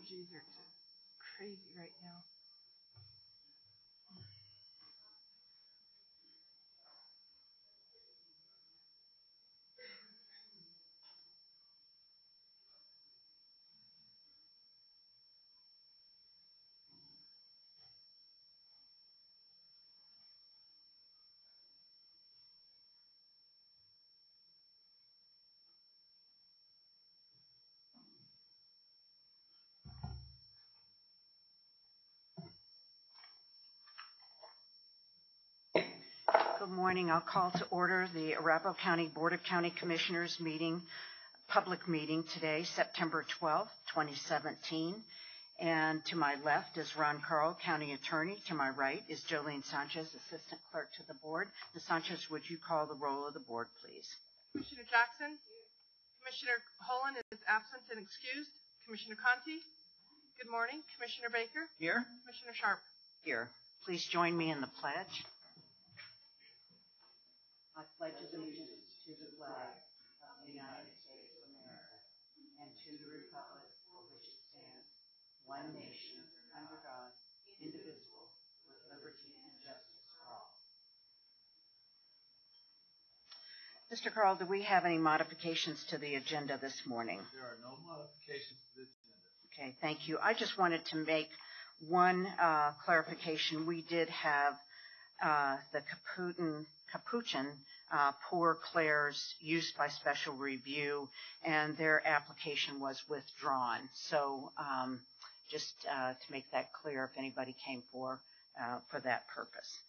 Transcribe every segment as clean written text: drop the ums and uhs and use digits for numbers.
Technologies are crazy right now. Good morning. I'll call to order the Arapahoe County Board of County Commissioners meeting, public meeting today, September 12th, 2017. And to my left is Ron Carl, County Attorney. To my right is Jolene Sanchez, Assistant Clerk to the Board. Ms. Sanchez, would you call the roll of the Board, please? Commissioner Jackson? Commissioner Holland is absent and excused. Commissioner Conti? Good morning. Commissioner Baker? Here. Commissioner Sharp? Here. Please join me in the pledge. I pledge allegiance to the flag of the United States of America and to the republic for which it stands, one nation, under God, indivisible, with liberty and justice for all. Mr. Carl, do we have any modifications to the agenda this morning? There are no modifications to the agenda. Okay, thank you. I just wanted to make one clarification. We did have the Capuchin Poor Claire's use by special review, and their application was withdrawn. So just to make that clear, if anybody came for that purpose.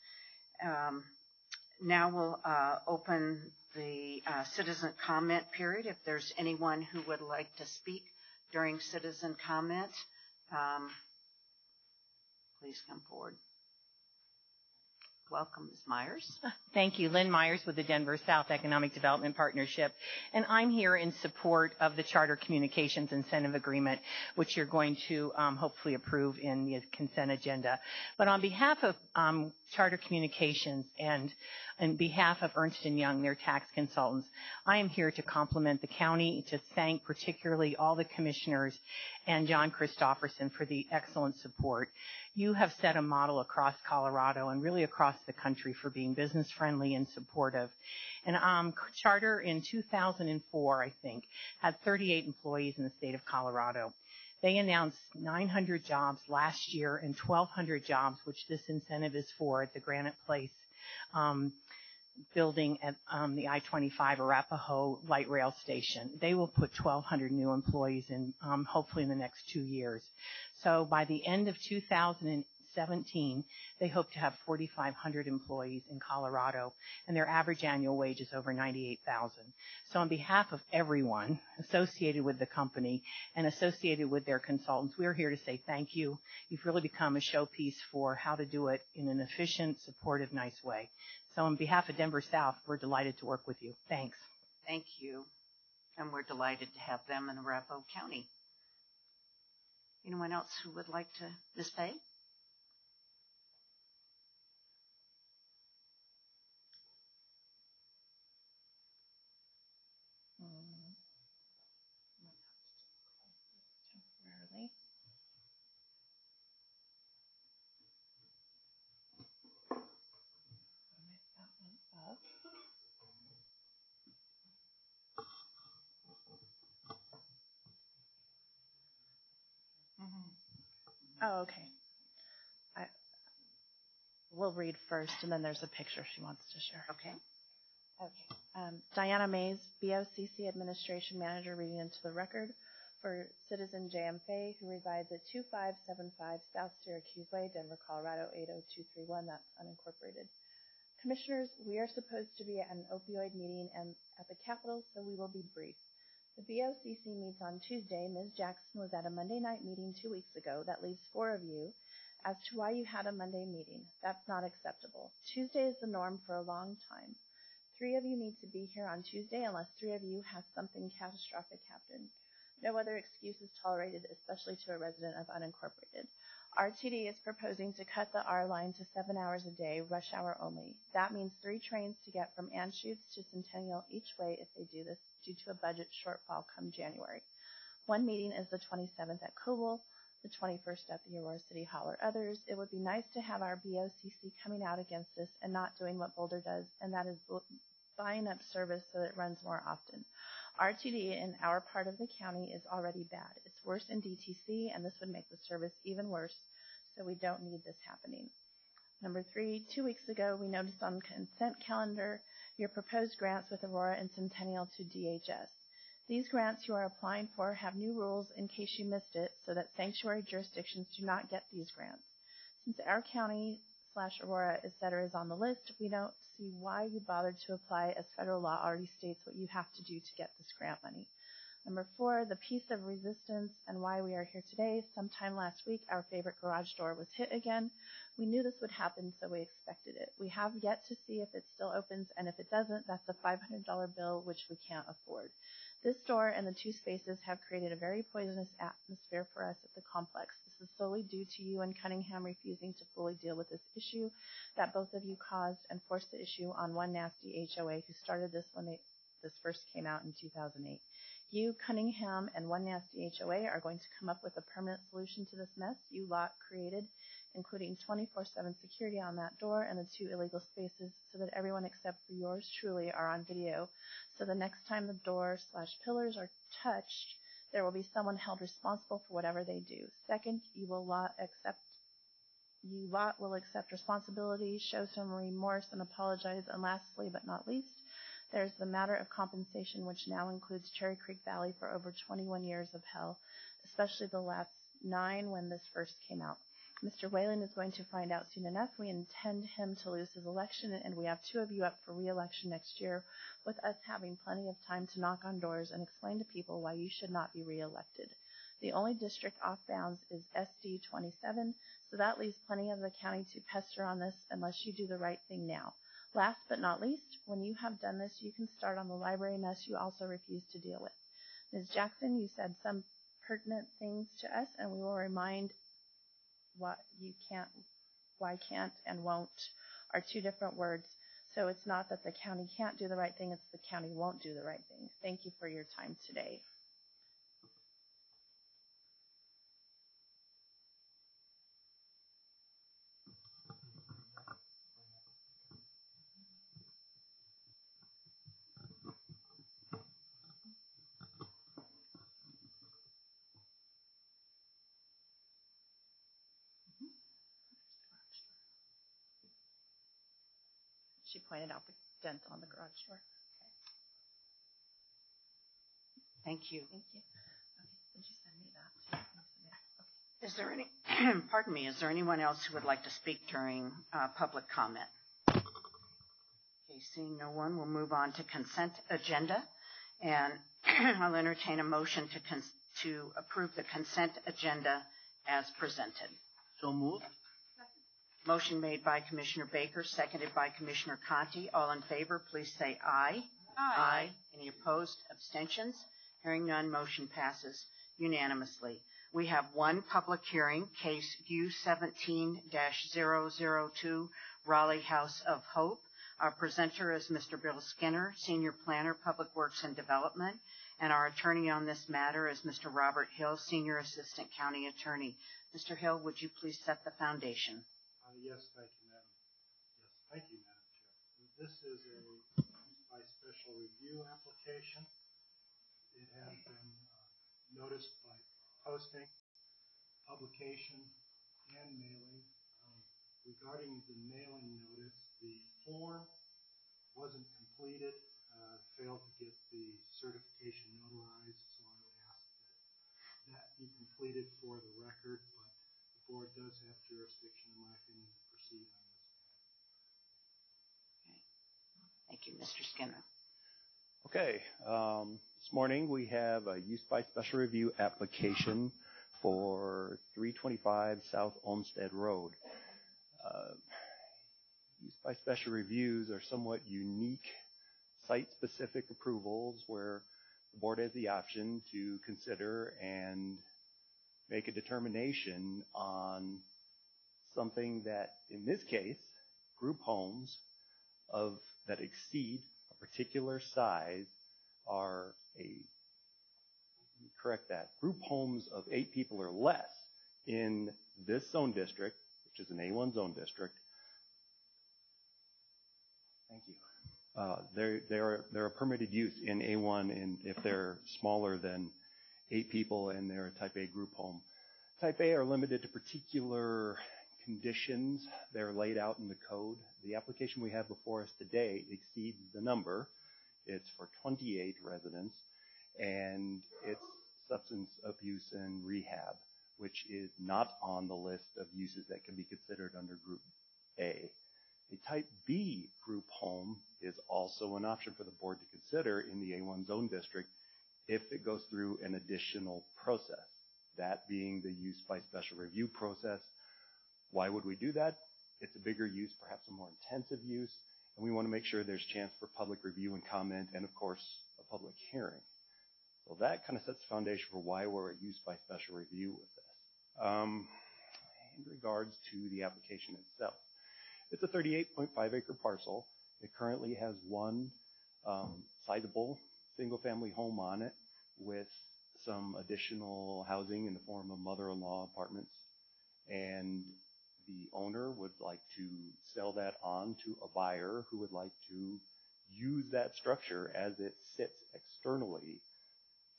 Now we'll open the citizen comment period. If there's anyone who would like to speak during citizen comment, please come forward. Welcome, Ms. Myers. Thank you. Lynn Myers with the Denver South Economic Development Partnership. And I'm here in support of the Charter Communications Incentive Agreement, which you're going to hopefully approve in the consent agenda. But on behalf of Charter Communications and on behalf of Ernst & Young, their tax consultants, I am here to compliment the county, to thank particularly all the commissioners and John Christofferson for the excellent support. You have set a model across Colorado and really across the country for being business friendly and supportive. And Charter in 2004, I think, had 38 employees in the state of Colorado. They announced 900 jobs last year and 1,200 jobs, which this incentive is for, at the Granite Place building at the I-25 Arapahoe light rail station. They will put 1,200 new employees in, hopefully in the next 2 years. So by the end of 2017, they hope to have 4,500 employees in Colorado, and their average annual wage is over $98,000. So on behalf of everyone associated with the company and associated with their consultants, we're here to say thank you. You've really become a showpiece for how to do it in an efficient, supportive, nice way. So on behalf of Denver South, we're delighted to work with you. Thanks. Thank you. And we're delighted to have them in Arapahoe County. Anyone else who would like to? Ms. Fay? Temporarily. That one up. Oh, okay. We'll read first, and then there's a picture she wants to share. Okay. Okay. Diana Mays, BOCC Administration Manager, reading into the record for citizen J.M. Fay, who resides at 2575 South Syracuse Way, Denver, Colorado, 80231. That's unincorporated. Commissioners, we are supposed to be at an opioid meeting at the Capitol, so we will be brief. The BOCC meets on Tuesday. Ms. Jackson was at a Monday night meeting 2 weeks ago. That leaves 4 of you as to why you had a Monday meeting. That's not acceptable. Tuesday is the norm for a long time. 3 of you need to be here on Tuesday unless 3 of you have something catastrophic happen. No other excuse is tolerated, especially to a resident of unincorporated. RTD is proposing to cut the R line to 7 hours a day, rush hour only. That means 3 trains to get from Anschutz to Centennial each way if they do this, due to a budget shortfall come January. One meeting is the 27th at Coble. the 21st at the Aurora City Hall or others, it would be nice to have our BOCC coming out against this and not doing what Boulder does, and that is buying up service so that it runs more often. RTD in our part of the county is already bad. It's worse in DTC, and this would make the service even worse, so we don't need this happening. Number 3, 2 weeks ago, we noticed on the consent calendar your proposed grants with Aurora and Centennial to DHS. These grants you are applying for have new rules in case you missed it, so that sanctuary jurisdictions do not get these grants. Since our county/Aurora, etc. is on the list, we don't see why you bothered to apply, as federal law already states what you have to do to get this grant money. Number 4, the piece of resistance and why we are here today. Sometime last week, our favorite garage door was hit again. We knew this would happen, so we expected it. We have yet to see if it still opens, and if it doesn't, that's a $500 bill, which we can't afford. This door and the 2 spaces have created a very poisonous atmosphere for us at the complex. This is solely due to you and Cunningham refusing to fully deal with this issue that both of you caused and forced the issue on one nasty HOA who started this when this first came out in 2008. You, Cunningham, and one nasty HOA are going to come up with a permanent solution to this mess you lot created, including 24/7 security on that door and the 2 illegal spaces, so that everyone except for yours truly are on video. So the next time the door/pillars are touched, there will be someone held responsible for whatever they do. Second, you lot will accept responsibility, show some remorse, and apologize. And lastly, but not least, there's the matter of compensation, which now includes Cherry Creek Valley for over 21 years of hell, especially the last 9 when this first came out. Mr. Whalen is going to find out soon enough. We intend him to lose his election, and we have 2 of you up for re-election next year, with us having plenty of time to knock on doors and explain to people why you should not be re-elected. The only district off bounds is SD 27, so that leaves plenty of the county to pester on this unless you do the right thing now. Last but not least, when you have done this, you can start on the library mess you also refuse to deal with. Ms. Jackson, you said some pertinent things to us, and we will remind what you can't, why can't, and won't are 2 different words. So it's not that the county can't do the right thing, it's the county won't do the right thing. Thank you for your time today. She pointed out the dent on the garage door. Okay. Thank you. Thank you. Okay. Did you send me that? Okay. Is there any, pardon me, is there anyone else who would like to speak during public comment? Okay, seeing no one, we'll move on to consent agenda. And I'll entertain a motion to approve the consent agenda as presented. So moved. Motion made by Commissioner Baker, seconded by Commissioner Conti. All in favor, please say aye. Aye. Any opposed? Abstentions? Hearing none, motion passes unanimously. We have one public hearing, case U17-002, Raleigh House of Hope. Our presenter is Mr. Bill Skinner, Senior Planner, Public Works and Development, and our attorney on this matter is Mr. Robert Hill, Senior Assistant County Attorney. Mr. Hill, would you please set the foundation? Yes, thank you, Madam. Yes, thank you, Madam Chair. This is a by special review application. It has been noticed by posting, publication, and mailing. Regarding the mailing notice, the form wasn't completed, failed to get the certification notarized, so I would ask that be completed for the record, but the board does have jurisdiction, in my opinion, to proceed on this matter. Okay. Thank you, Mr. Skinner. Okay. This morning we have a use by special review application for 325 South Olmsted Road. Use by special reviews are somewhat unique site-specific approvals where the board has the option to consider and make a determination on something that, in this case, group homes that exceed a particular size are group homes of 8 people or less in this zone district, which is an A1 zone district, thank you. They're a permitted use in A1 if they're smaller than 8 people and they're a type A group home. Type A are limited to particular conditions. They're laid out in the code. The application we have before us today exceeds the number. It's for 28 residents, and it's substance abuse and rehab, which is not on the list of uses that can be considered under Group A. A Type B group home is also an option for the board to consider in the A1 zone district if it goes through an additional process, that being the use by special review process. Why would we do that? It's a bigger use, perhaps a more intensive use, and we want to make sure there's chance for public review and comment and, of course, a public hearing. So that kind of sets the foundation for why we're at use by special review with this. In regards to the application itself, it's a 38.5 acre parcel. It currently has one sizable single-family home on it with some additional housing in the form of mother-in-law apartments. And the owner would like to sell that on to a buyer who would like to use that structure as it sits externally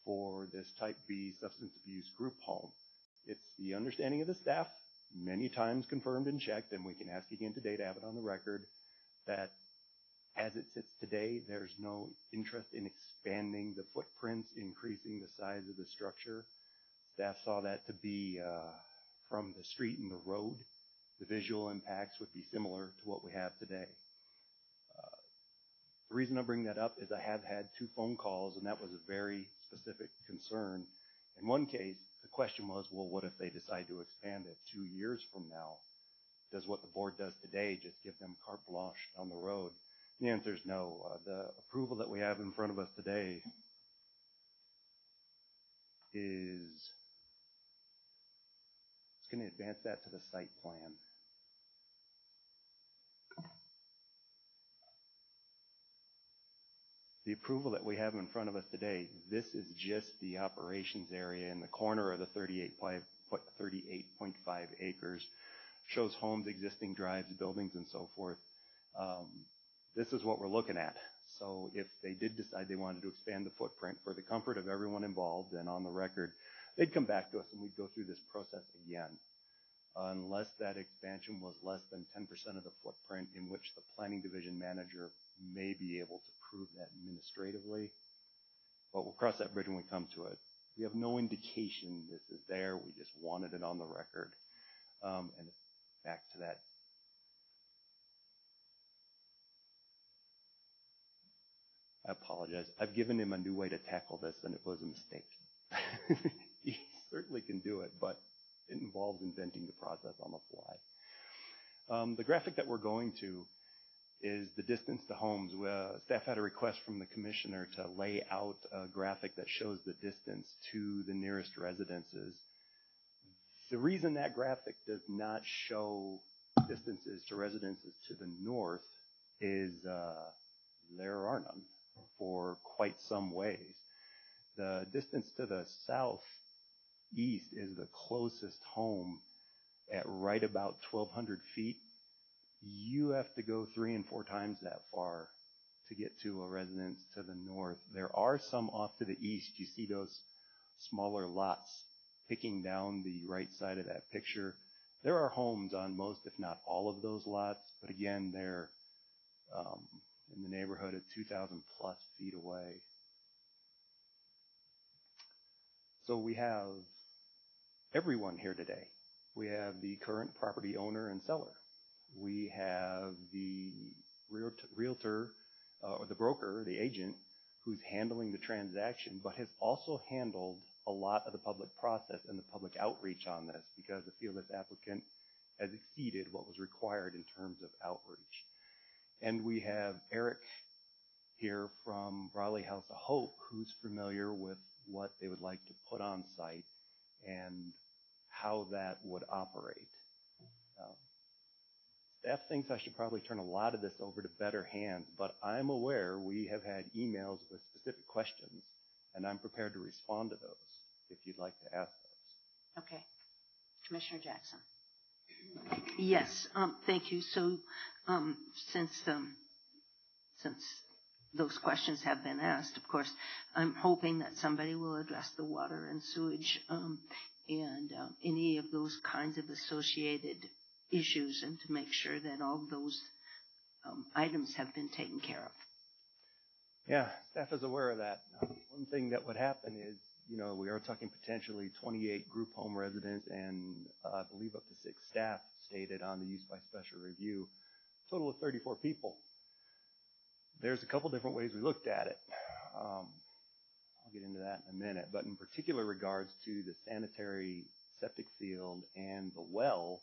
for this Type B substance abuse group home. It's the understanding of the staff, many times confirmed and checked, and we can ask again today to have it on the record, that as it sits today, there's no interest in expanding the footprints, increasing the size of the structure. Staff saw that to be from the street and the road. The visual impacts would be similar to what we have today. The reason I bring that up is I have had 2 phone calls, and that was a very specific concern. In one case, the question was, well, what if they decide to expand it 2 years from now? Does what the board does today just give them carte blanche down the road? The answer is no. The approval that we have in front of us today is it's going to advance that to the site plan. The approval that we have in front of us today, this is just the operations area in the corner of the 38.5 acres, shows homes, existing drives, buildings, and so forth. This is what we're looking at. So if they did decide they wanted to expand the footprint for the comfort of everyone involved and on the record, they'd come back to us and we'd go through this process again. Unless that expansion was less than 10% of the footprint in which the planning division manager may be able to prove that administratively. But we'll cross that bridge when we come to it. We have no indication this is there. We just wanted it on the record. And back to that. I apologize. I've given him a new way to tackle this, and it was a mistake. He certainly can do it, but it involves inventing the process on the fly. The graphic that we're going to is the distance to homes. Staff had a request from the commissioner to lay out a graphic that shows the distance to the nearest residences. The reason that graphic does not show distances to residences to the north is there are none for quite some ways. The distance to the southeast is the closest home at right about 1,200 feet. You have to go 3 and 4 times that far to get to a residence to the north. There are some off to the east. You see those smaller lots picking down the right side of that picture. There are homes on most, if not all of those lots, but again, they're in the neighborhood of 2,000 plus feet away. So we have everyone here today. We have the current property owner and seller. We have the realtor, or the broker, the agent, who's handling the transaction, but has also handled a lot of the public process and the public outreach on this because I feel this applicant has exceeded what was required in terms of outreach. And we have Eric here from Raleigh House of Hope, who's familiar with what they would like to put on site and how that would operate. Staff thinks I should probably turn a lot of this over to better hands, but I'm aware we have had emails with specific questions, and I'm prepared to respond to those if you'd like to ask those. Okay. Commissioner Jackson. Yes, thank you. So, since those questions have been asked, of course, I'm hoping that somebody will address the water and sewage and any of those kinds of associated issues, and to make sure that all those items have been taken care of. Yeah, staff is aware of that. One thing that would happen is, we are talking potentially 28 group home residents and I believe up to 6 staff stated on the use by special review, total of 34 people. There's a couple different ways we looked at it. I'll get into that in a minute, but in particular regards to the sanitary septic field and the well,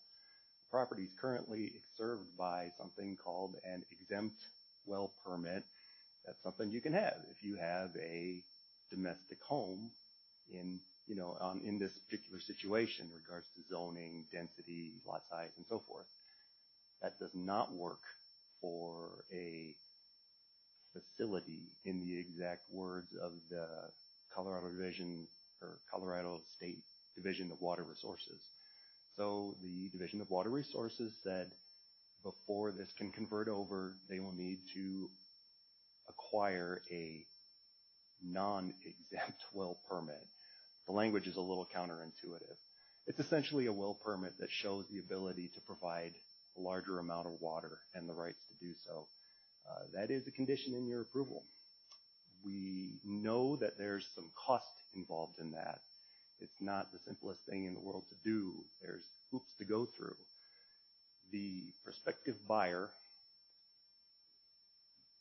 the property is currently served by something called an exempt well permit. That's something you can have if you have a domestic home in this particular situation in regards to zoning, density, lot size, and so forth. That does not work for a facility in the exact words of the Colorado State Division of Water Resources. So the Division of Water Resources said before this can convert over, they will need to acquire a non-exempt well permit. The language is a little counterintuitive. It's essentially a well permit that shows the ability to provide a larger amount of water and the rights to do so. That is a condition in your approval. We know that there's some cost involved in that. It's not the simplest thing in the world to do. There's hoops to go through. The prospective buyer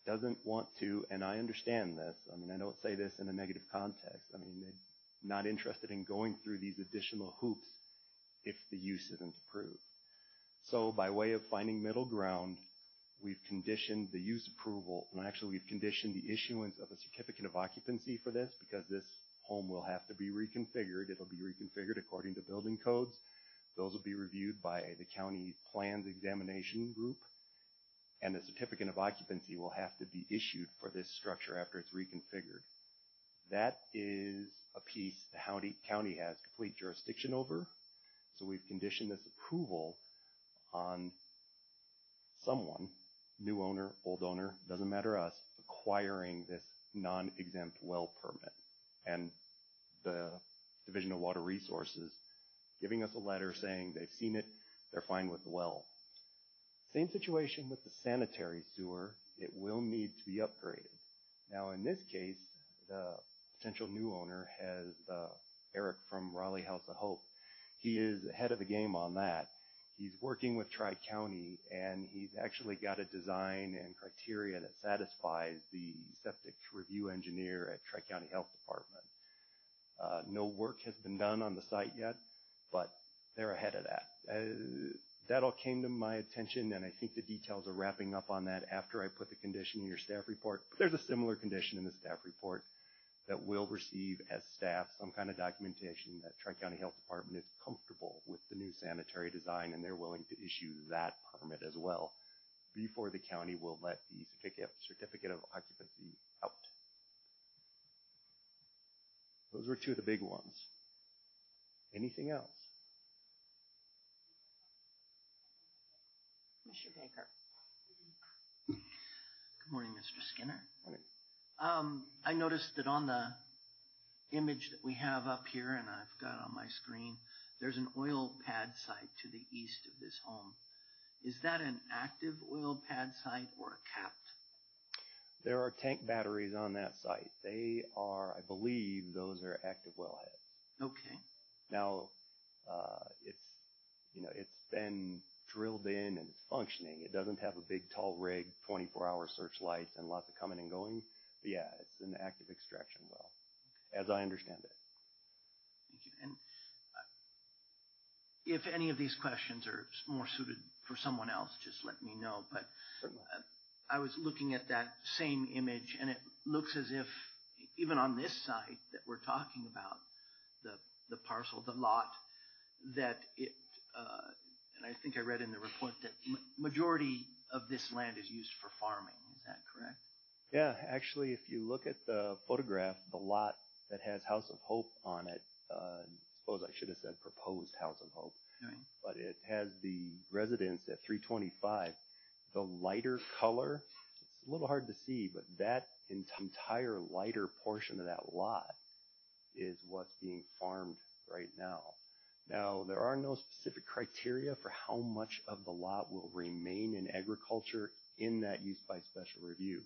doesn't want to, and I understand this. I mean, I don't say this in a negative context. I mean, they're not interested in going through these additional hoops if the use isn't approved. So by way of finding middle ground, we've conditioned the use approval, and actually we've conditioned the issuance of a certificate of occupancy for this, because this home will have to be reconfigured. It'll be reconfigured according to building codes. Those will be reviewed by the county plans examination group, and the certificate of occupancy will have to be issued for this structure after it's reconfigured. That is a piece the county has complete jurisdiction over, so we've conditioned this approval on someone, new owner, old owner, doesn't matter us, acquiring this non-exempt well permit. And the Division of Water Resources giving us a letter saying they've seen it, they're fine with the well. Same situation with the sanitary sewer. It will need to be upgraded. Now, in this case, the potential new owner has Eric from Raleigh House of Hope. He is ahead of the game on that. He's working with Tri-County, and he's actually got a design and criteria that satisfies the septic review engineer at Tri-County Health Department. No work has been done on the site yet, but they're ahead of that. That all came to my attention, and I think the details are wrapping up on that after I put the condition in your staff report. But there's a similar condition in the staff report that will receive as staff some kind of documentation that Tri-County Health Department is comfortable with the new sanitary design, and they're willing to issue that permit as well before the county will let the certificate of occupancy out. Those were two of the big ones. Anything else? Commissioner Baker. Good morning, Mr. Skinner. Morning. I noticed that on the image that we have up here, and I've got on my screen, there's an oil pad site to the east of this home. Is that an active oil pad site or a capped? There are tank batteries on that site. They are, I believe, those are active wellheads. Okay. Now, it's been drilled in and it's functioning. It doesn't have a big, tall rig, 24-hour searchlights, and lots of coming and going. But yeah, it's an active extraction well, as I understand it. Thank you. And if any of these questions are more suited for someone else, just let me know. But I was looking at that same image, and it looks as if, even on this site that we're talking about, the parcel, the lot, that it, and I think I read in the report that majority of this land is used for farming. Is that correct? Yeah, actually, if you look at the photograph, the lot that has House of Hope on it, suppose I should have said proposed House of Hope. doing. But it has the residence at 325. The lighter color, it's a little hard to see, but that entire lighter portion of that lot is what's being farmed right now. Now, there are no specific criteria for how much of the lot will remain in agriculture in that use by special review.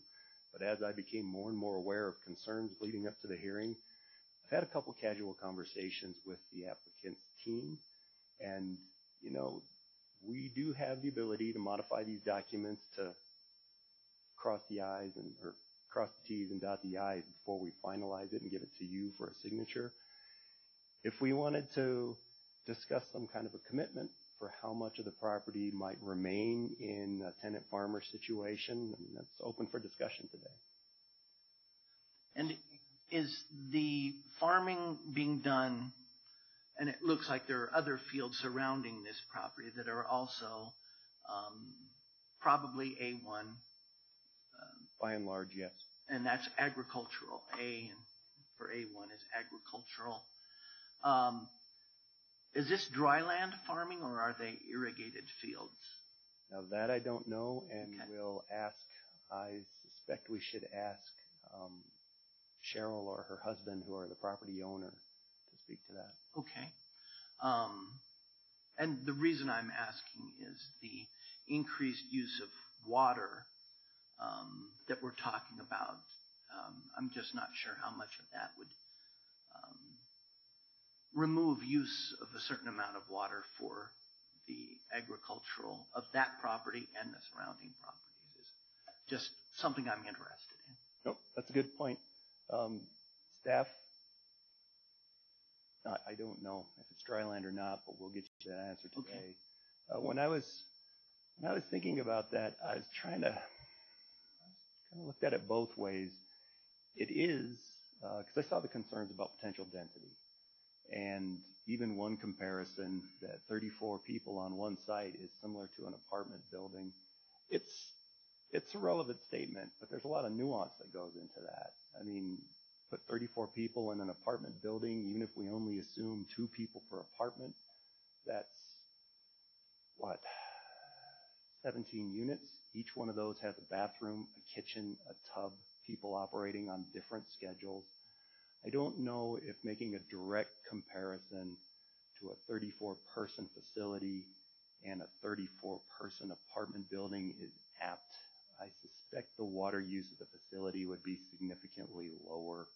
But as I became more and more aware of concerns leading up to the hearing, I've had a couple casual conversations with the applicant's team, and, you know, we do have the ability to modify these documents to cross the I's or cross the T's and dot the I's before we finalize it and give it to you for a signature. If we wanted to discuss some kind of a commitment for how much of the property might remain in a tenant farmer situation, I mean, that's open for discussion today. And is the farming being done, and it looks like there are other fields surrounding this property that are also probably A1? By and large, yes. And that's agricultural. A for A1 is agricultural. Is this dry land farming, or are they irrigated fields? Now that I don't know, and Okay. we'll ask, I suspect we should ask Cheryl or her husband, who are the property owner, to speak to that. Okay. And the reason I'm asking is the increased use of water that we're talking about. I'm just not sure how much of that would remove use of a certain amount of water for the agricultural of that property and the surrounding properties is just something I'm interested in. Nope, that's a good point. Staff, I don't know if it's dry land or not, but we'll get you that answer today. Okay. When I was thinking about that, I was kind of looked at it both ways. It is, because I saw the concerns about potential density. And even one comparison that 34 people on one site is similar to an apartment building. It's a relevant statement, but there's a lot of nuance that goes into that. I mean, put 34 people in an apartment building, even if we only assume 2 people per apartment, that's, what, 17 units? Each one of those has a bathroom, a kitchen, a tub, people operating on different schedules. I don't know if making a direct comparison to a 34-person facility and a 34-person apartment building is apt. I suspect the water use of the facility would be significantly lower.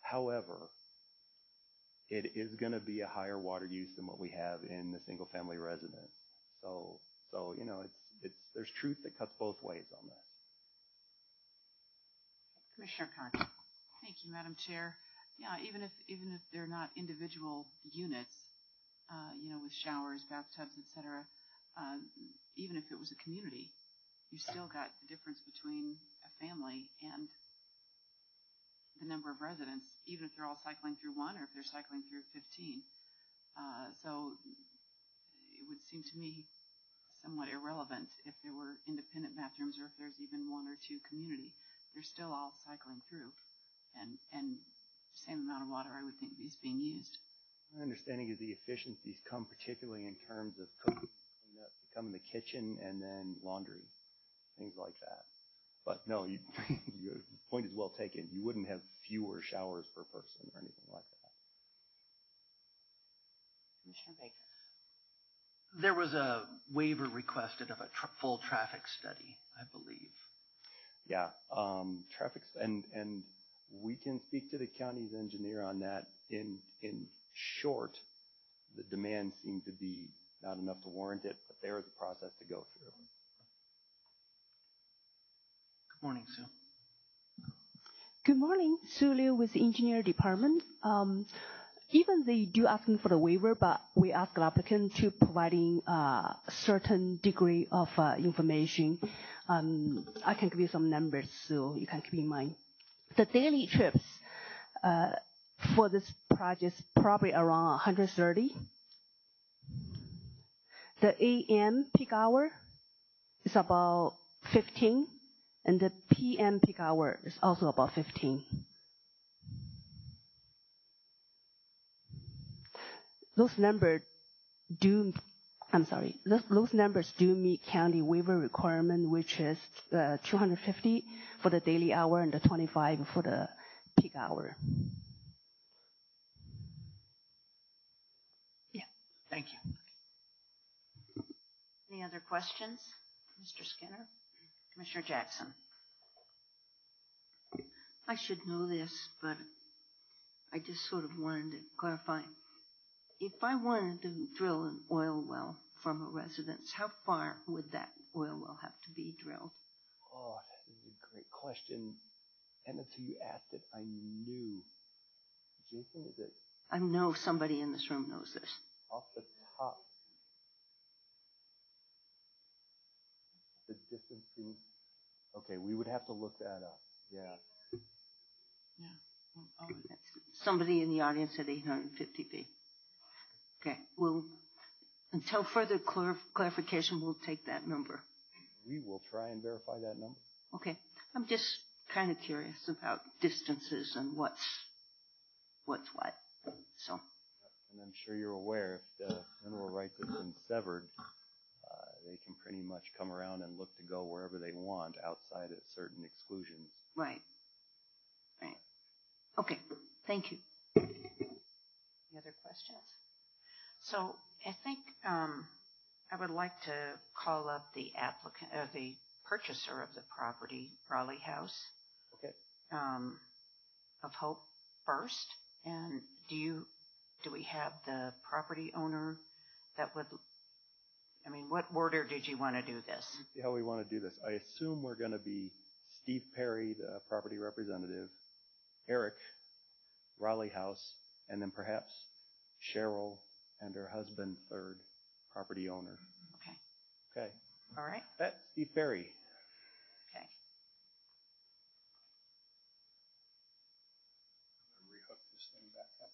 However, it is going to be a higher water use than what we have in the single-family residence. So you know, there's truth that cuts both ways on this. Commissioner Conti. Thank you, Madam Chair. Yeah, even if they're not individual units, you know, with showers, bathtubs, etc., even if it was a community, you still got the difference between a family and the number of residents, even if they're all cycling through one or if they're cycling through 15. So it would seem to me somewhat irrelevant if there were independent bathrooms or if there's even 1 or 2 community. They're still all cycling through. And same amount of water, I would think, is being used. My understanding is the efficiencies come particularly in terms of cooking, clean up, come in the kitchen, and then laundry, things like that. But no, your point is well taken. You wouldn't have fewer showers per person or anything like that. Commissioner Baker. There was a waiver requested of a full traffic study, I believe. Yeah, traffic, and we can speak to the county's engineer on that. In short, the demands seem to be not enough to warrant it, but there is a process to go through. Good morning, Sue. Good morning, Sue Liu with the Engineer Department. Even they do asking for the waiver, but we ask the applicant to providing a certain degree of information. I can give you some numbers so you can keep in mind. The daily trips for this project is probably around 130. The AM peak hour is about 15, and the PM peak hour is also about 15. Those numbers those numbers do meet county waiver requirement, which is 250 for the daily hour and the 25 for the peak hour. Yeah. Thank you. Any other questions? Mr. Skinner? Commissioner Jackson? I should know this, but I just sort of wanted to clarify. If I wanted to drill an oil well from a residence, how far would that oil well have to be drilled? Oh, that is a great question. And until you asked it, I knew. Jason, is it? I know somebody in this room knows this. Off the top. The distance between. Okay, we would have to look that up. Yeah. Yeah. Oh, Somebody in the audience said 850 feet. Okay. Well, until further clarification, we'll take that number. We will try and verify that number. Okay. I'm just kind of curious about distances and what's what. So. And I'm sure you're aware if the mineral rights have been severed, they can pretty much come around and look to go wherever they want outside of certain exclusions. Right. Right. Okay. Thank you. Any other questions? So I think I would like to call up the applicant, the purchaser of the property, Raleigh House. Okay. Of Hope first. And do we have the property owner that would? I mean, what order did you want to do this? See how we want to do this. I assume we're going to be Steve Perry, the property representative, Eric, Raleigh House, and then perhaps Cheryl and her husband, third property owner. Okay. Okay. All right. That's Steve Perry. Okay. Rehook this thing back up.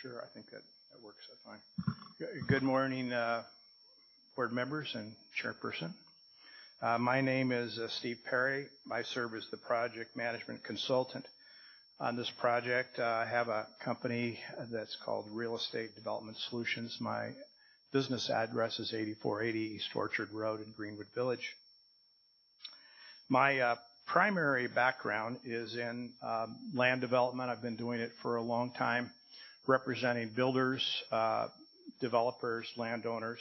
Sure, I think that works out fine. Good morning, board members and chairperson. My name is Steve Perry. I serve as the project management consultant on this project. I have a company that's called Real Estate Development Solutions. My business address is 8480 East Orchard Road in Greenwood Village. My primary background is in land development. I've been doing it for a long time, representing builders, developers, landowners.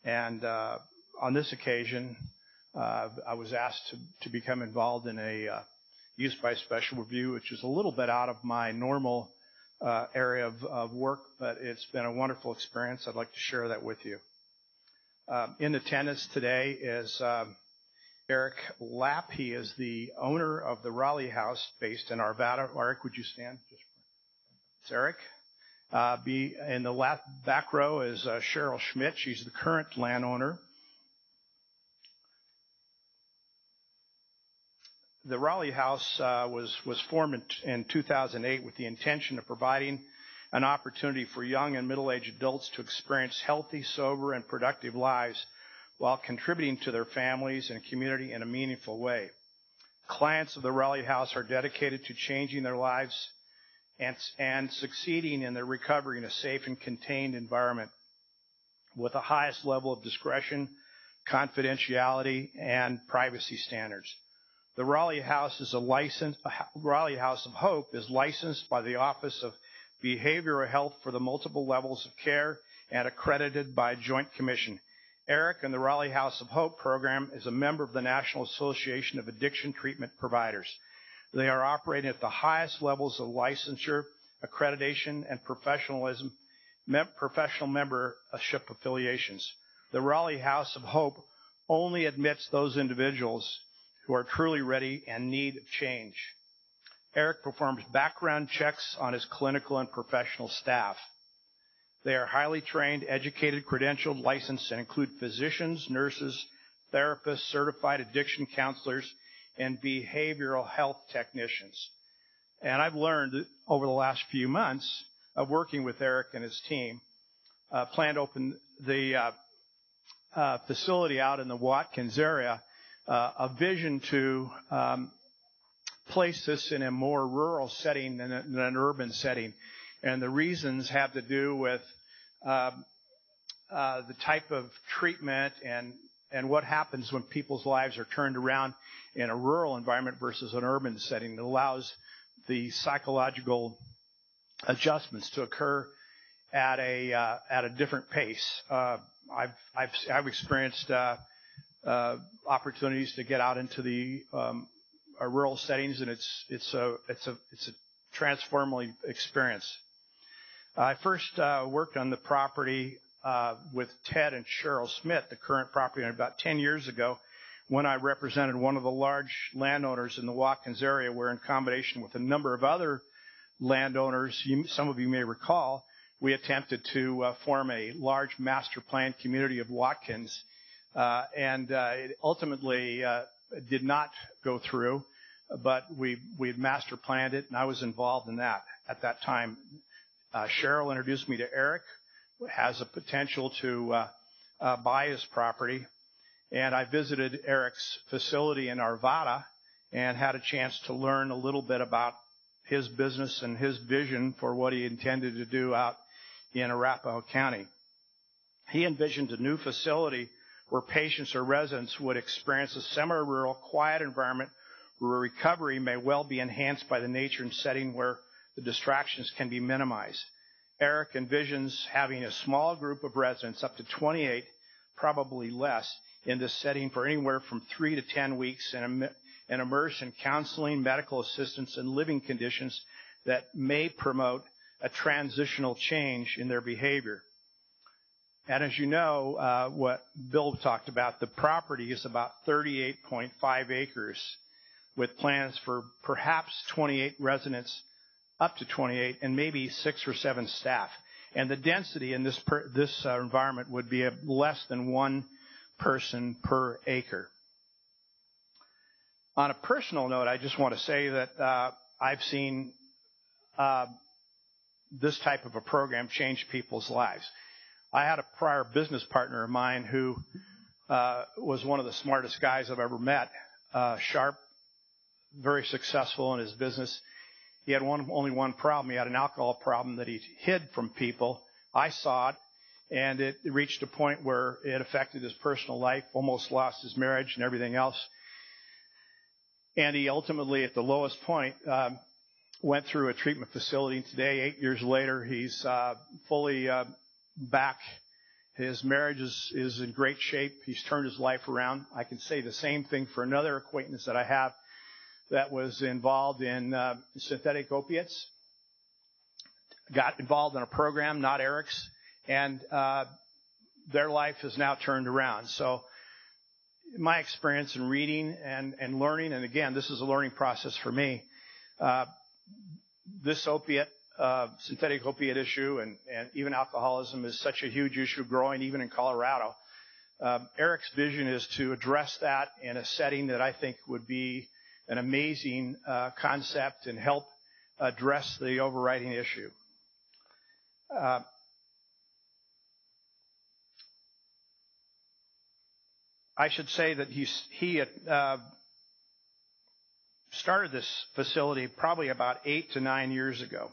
And on this occasion, I was asked to become involved in a use by special review, which is a little bit out of my normal area of work, but it's been a wonderful experience. I'd like to share that with you. In attendance today is Eric Lapp. He is the owner of the Raleigh House based in Arvada. Eric, would you stand? It's Eric. In the back row is Cheryl Schmidt. She's the current landowner. The Raleigh House was formed in 2008 with the intention of providing an opportunity for young and middle-aged adults to experience healthy, sober, and productive lives while contributing to their families and community in a meaningful way. Clients of the Raleigh House are dedicated to changing their lives and succeeding in their recovery in a safe and contained environment with the highest level of discretion, confidentiality, and privacy standards. The Raleigh House Raleigh House of Hope is licensed by the Office of Behavioral Health for the multiple levels of care and accredited by Joint Commission. Eric and the Raleigh House of Hope program is a member of the National Association of Addiction Treatment Providers. They are operating at the highest levels of licensure, accreditation, and professional membership affiliations. The Raleigh House of Hope only admits those individuals who are truly ready and need change. Eric performs background checks on his clinical and professional staff. They are highly trained, educated, credentialed, licensed, and include physicians, nurses, therapists, certified addiction counselors, and behavioral health technicians. And I've learned over the last few months of working with Eric and his team, plan to open the facility out in the Watkins area, a vision to place this in a more rural setting than an urban setting. And the reasons have to do with the type of treatment and what happens when people's lives are turned around in a rural environment versus an urban setting. It allows the psychological adjustments to occur at a different pace. I've experienced opportunities to get out into the rural settings, and it's a transformative experience. I first worked on the property with Ted and Cheryl Smith, the current property owner, about 10 years ago, when I represented one of the large landowners in the Watkins area, where in combination with a number of other landowners, some of you may recall, we attempted to form a large master plan community of Watkins, and it ultimately did not go through, but we had master planned it, and I was involved in that at that time. Cheryl introduced me to Eric, who has a potential to buy his property, and I visited Eric's facility in Arvada and had a chance to learn a little bit about his business and his vision for what he intended to do out in Arapahoe County. He envisioned a new facility where patients or residents would experience a semi-rural, quiet environment where recovery may well be enhanced by the nature and setting where the distractions can be minimized. Eric envisions having a small group of residents, up to 28, probably less, in this setting for anywhere from 3 to 10 weeks and immersed in counseling, medical assistance, and living conditions that may promote a transitional change in their behavior. And as you know, what Bill talked about, the property is about 38.5 acres with plans for perhaps 28 residents, up to 28, and maybe 6 or 7 staff. And the density in this environment would be less than 1 person per acre. On a personal note, I just want to say that I've seen this type of a program change people's lives. I had a prior business partner of mine who was one of the smartest guys I've ever met, sharp, very successful in his business. He had only one problem. He had an alcohol problem that he hid from people. I saw it, and it reached a point where it affected his personal life, almost lost his marriage and everything else. And he ultimately, at the lowest point, went through a treatment facility. Today, 8 years later, he's fully back. His marriage is in great shape. He's turned his life around. I can say the same thing for another acquaintance that I have that was involved in synthetic opiates. Got involved in a program, not Eric's, and their life has now turned around. So my experience in reading and learning, and again, this is a learning process for me, this opiate, synthetic opiate issue and even alcoholism is such a huge issue growing even in Colorado. Eric's vision is to address that in a setting that I think would be an amazing concept and help address the overriding issue. I should say that he started this facility probably about 8 to 9 years ago.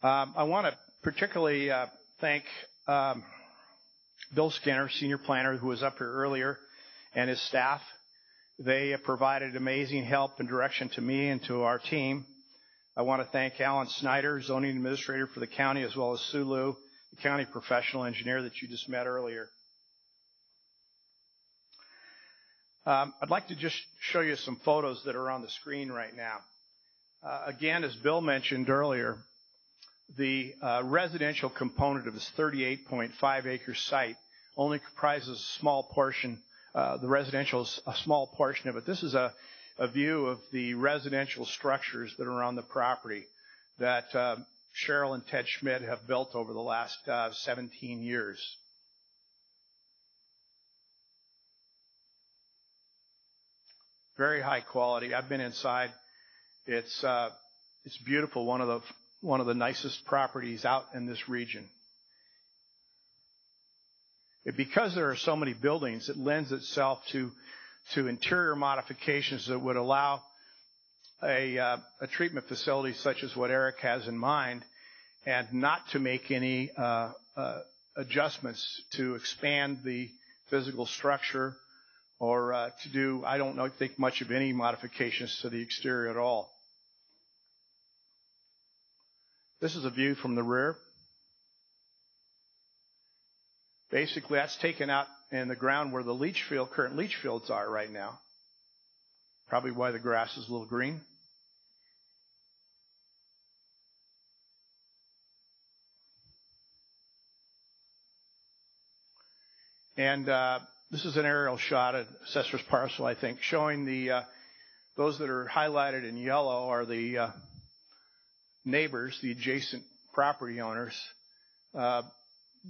I want to particularly thank Bill Skinner, senior planner, who was up here earlier, and his staff. They provided amazing help and direction to me and to our team. I want to thank Alan Snyder, zoning administrator for the county, as well as Sulu, the county professional engineer that you just met earlier. I'd like to just show you some photos that are on the screen right now. Again, as Bill mentioned earlier, the residential component of this 38.5 acre site only comprises a small portion. The residential is a small portion of it. This is a view of the residential structures that are on the property that Cheryl and Ted Schmidt have built over the last 17 years. very high quality. I've been inside. It's beautiful. One of the nicest properties out in this region. Because there are so many buildings, it lends itself to interior modifications that would allow a treatment facility such as what Eric has in mind, and not to make any adjustments to expand the physical structure or to do, I don't think much of any modifications to the exterior at all. This is a view from the rear. Basically, that's taken out in the ground where the current leach fields are right now. Probably why the grass is a little green. And this is an aerial shot at Assessor's Parcel, I think, showing those that are highlighted in yellow are the neighbors, the adjacent property owners.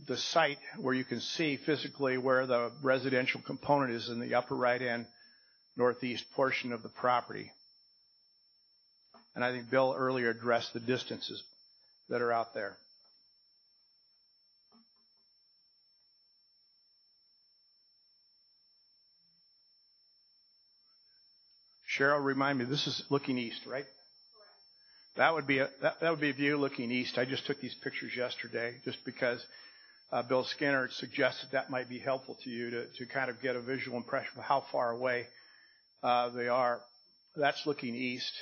The site where you can see physically where the residential component is in the upper right-hand northeast portion of the property. And I think Bill earlier addressed the distances that are out there. Cheryl, remind me, this is looking east, right? That would be a view looking east. I just took these pictures yesterday just because Bill Skinner suggested that might be helpful to you to kind of get a visual impression of how far away they are. That's looking east.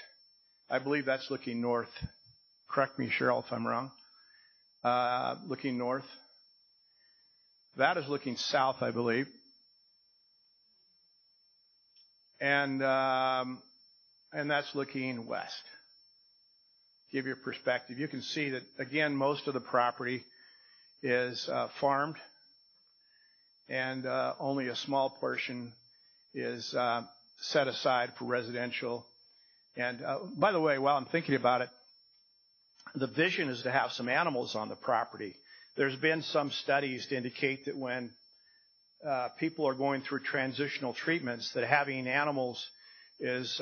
I believe that's looking north. Correct me, Cheryl, if I'm wrong. Looking north. That is looking south, I believe. And that's looking west. Give you a perspective. You can see that, again, most of the property is farmed, and only a small portion is set aside for residential. And by the way, while I'm thinking about it, the vision is to have some animals on the property. There's been some studies to indicate that when people are going through transitional treatments, that having animals is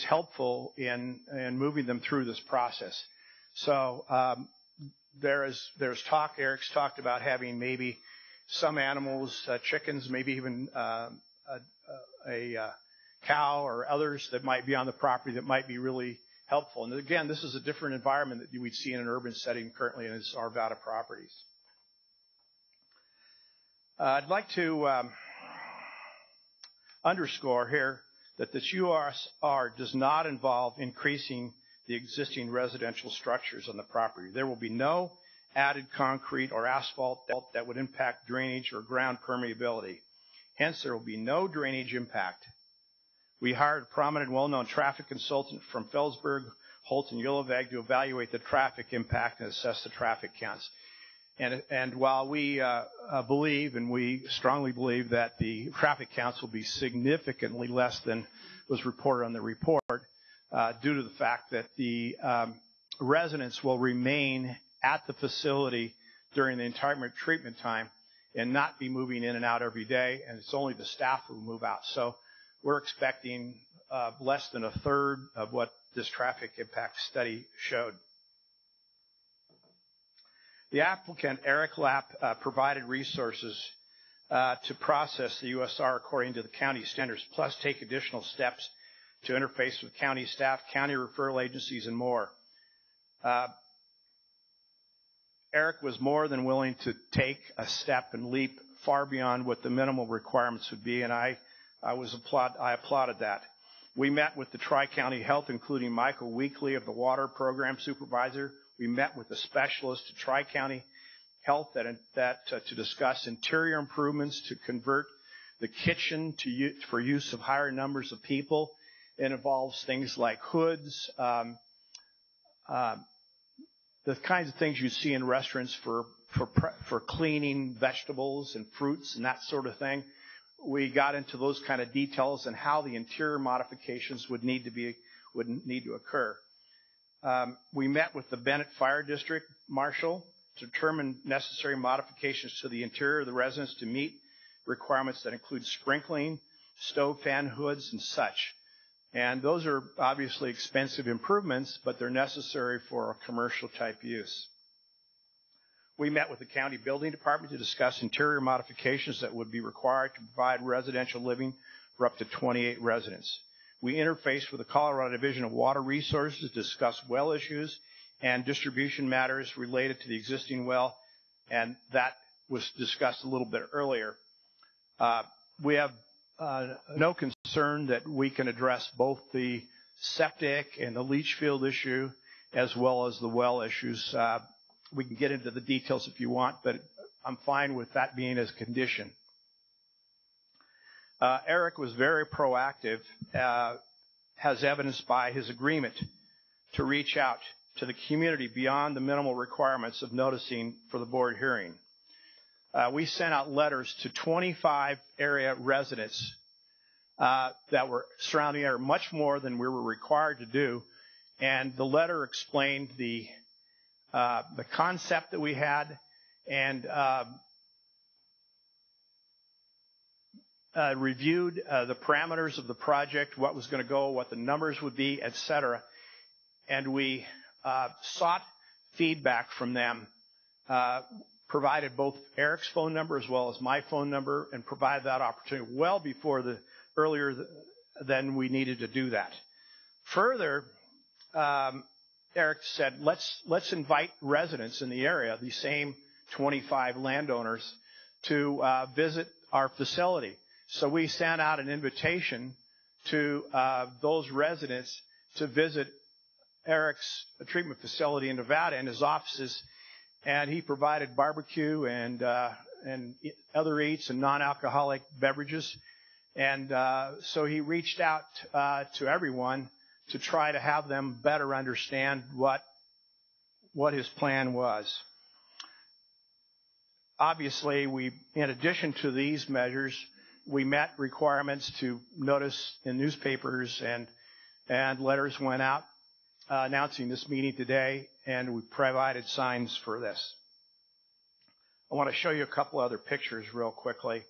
helpful in moving them through this process. So there's talk. Eric's talked about having maybe some animals, chickens, maybe even a cow or others that might be on the property that might be really helpful. And again, this is a different environment that we'd see in an urban setting currently in its Arvada properties. I'd like to underscore here that this USR does not involve increasing the existing residential structures on the property. There will be no added concrete or asphalt that would impact drainage or ground permeability. Hence, there will be no drainage impact. We hired a prominent, well-known traffic consultant from Felsberg, Holt, and Ullevag to evaluate the traffic impact and assess the traffic counts. And while we believe, and we strongly believe, that the traffic counts will be significantly less than was reported on the report, due to the fact that the residents will remain at the facility during the entire treatment time and not be moving in and out every day, and it's only the staff who move out. So we're expecting less than a third of what this traffic impact study showed. The applicant, Eric Lapp, provided resources to process the USR according to the county standards, plus take additional steps to interface with county staff, county referral agencies, and more. Eric was more than willing to take a step and leap far beyond what the minimal requirements would be, and I applauded that. We met with the Tri-County Health, including Michael Weekly of the Water Program Supervisor. We met with the specialist at Tri-County Health to discuss interior improvements to convert the kitchen for use of higher numbers of people. It involves things like hoods, the kinds of things you see in restaurants for cleaning vegetables and fruits and that sort of thing. We got into those kind of details and how the interior modifications would need to occur. We met with the Bennett Fire District Marshal to determine necessary modifications to the interior of the residence to meet requirements that include sprinkling stove fan hoods and such. And those are obviously expensive improvements, but they're necessary for a commercial type use. We met with the county building department to discuss interior modifications that would be required to provide residential living for up to 28 residents. We interfaced with the Colorado Division of Water Resources to discuss well issues and distribution matters related to the existing well, and that was discussed a little bit earlier. We have no concern that we can address both the septic and the leach field issue as well as the well issues. We can get into the details if you want, but I'm fine with that being as a condition. Eric was very proactive, as evidenced by his agreement to reach out to the community beyond the minimal requirements of noticing for the board hearing. We sent out letters to 25 area residents that were surrounding the area, much more than we were required to do, and the letter explained the concept that we had and reviewed the parameters of the project, what was going to go, what the numbers would be, etc. And we sought feedback from them, provided both Eric's phone number as well as my phone number, and provided that opportunity well before earlier than we needed to do that. Further, Eric said, let's invite residents in the area, these same 25 landowners, to visit our facility. So we sent out an invitation to those residents to visit Eric's treatment facility in Nevada and his offices, and he provided barbecue and other eats and non-alcoholic beverages. And so he reached out to everyone to try to have them better understand what his plan was. Obviously, in addition to these measures, we met requirements to notice in newspapers, and letters went out announcing this meeting today, and we provided signs for this. I want to show you a couple other pictures real quickly.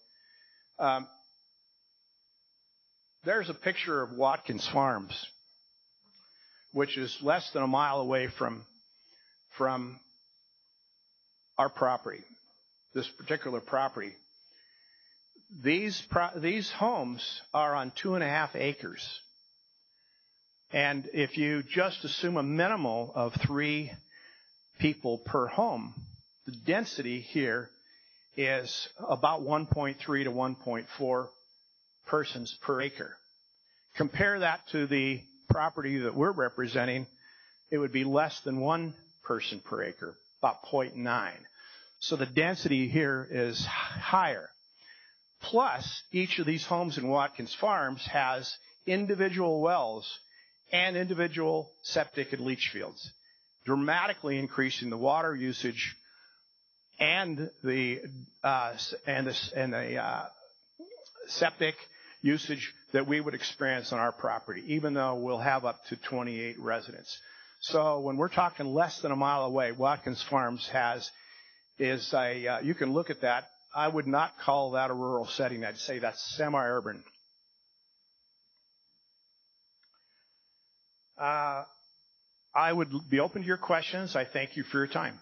There's a picture of Watkins Farms, which is less than a mile away from our property, this particular property. These homes are on 2.5 acres. And if you just assume a minimal of 3 people per home, the density here is about 1.3 to 1.4 persons per acre. Compare that to the property that we're representing, it would be less than 1 person per acre, about 0.9. So the density here is higher. Plus, each of these homes in Watkins Farms has individual wells and individual septic and leach fields, dramatically increasing the water usage and the septic usage that we would experience on our property, even though we'll have up to 28 residents. So when we're talking less than a mile away, Watkins Farms you can look at that. I would not call that a rural setting. I'd say that's semi-urban. I would be open to your questions. I thank you for your time.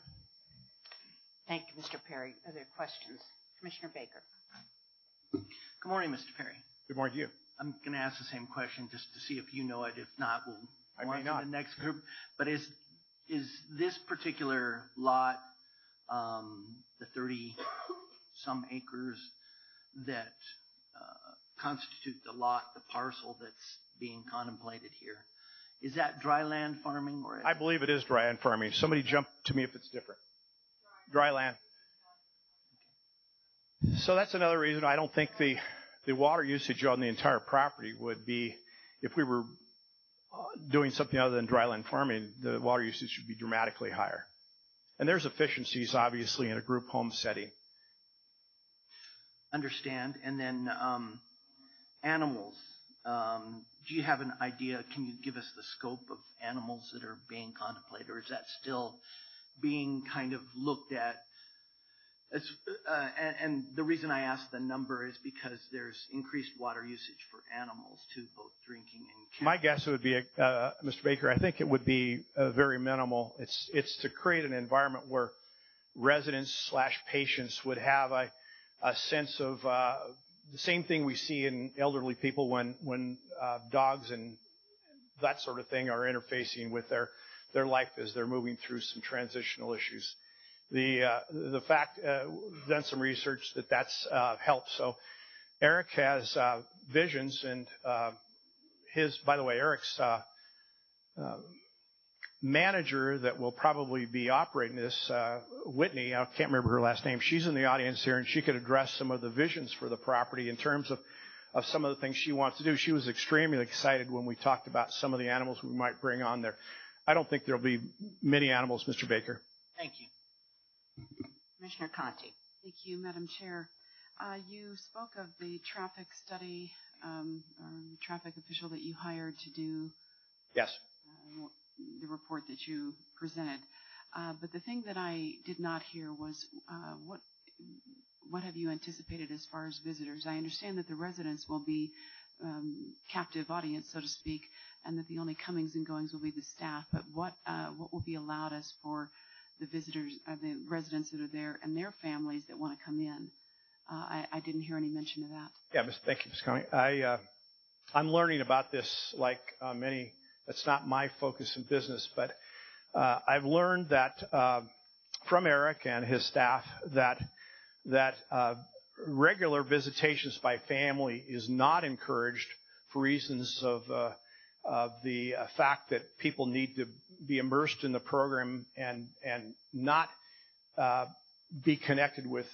Thank you, Mr. Perry. Are there questions? Commissioner Baker. Good morning, Mr. Perry. Good morning to you. I'm going to ask the same question just to see if you know it. If not, we'll go on to the next group. But is this particular lot, the 30-some acres that constitute the lot, the parcel that's being contemplated here, is that dry land farming? I believe it is dry land farming. Somebody jump to me if it's different. Dry land. So that's another reason I don't think the water usage on the entire property would be, if we were doing something other than dry land farming, the water usage should be dramatically higher. And there's efficiencies, obviously, in a group home setting. Understand. And then animals. Do you have an idea? Can you give us the scope of animals that are being contemplated, or is that still being kind of looked at It's, and the reason I asked the number is because there's increased water usage for animals too, both drinking and camping. My guess would be, Mr. Baker, I think it would be very minimal. It's to create an environment where residents / patients would have a sense of the same thing we see in elderly people when dogs and that sort of thing are interfacing with their life as they're moving through some transitional issues. The fact, done some research that's helped. So Eric has visions, and by the way, Eric's manager that will probably be operating this, Whitney, I can't remember her last name. She's in the audience here, and she could address some of the visions for the property in terms of some of the things she wants to do. She was extremely excited when we talked about some of the animals we might bring on there. I don't think there'll be many animals, Mr. Baker. Thank you. Commissioner Conti. Thank you, Madam Chair. You spoke of the traffic study, or the traffic official that you hired to do. Yes. The report that you presented. But the thing that I did not hear was what have you anticipated as far as visitors? I understand that the residents will be captive audience, so to speak, and that the only comings and goings will be the staff. But what will be allowed as for the visitors, the residents that are there, and their families that want to come in? I didn't hear any mention of that. Yeah, thank you, Ms. Conti. I'm learning about this like many. That's not my focus in business, but I've learned that from Eric and his staff that regular visitations by family is not encouraged for reasons of the fact that people need to be immersed in the program and not be connected with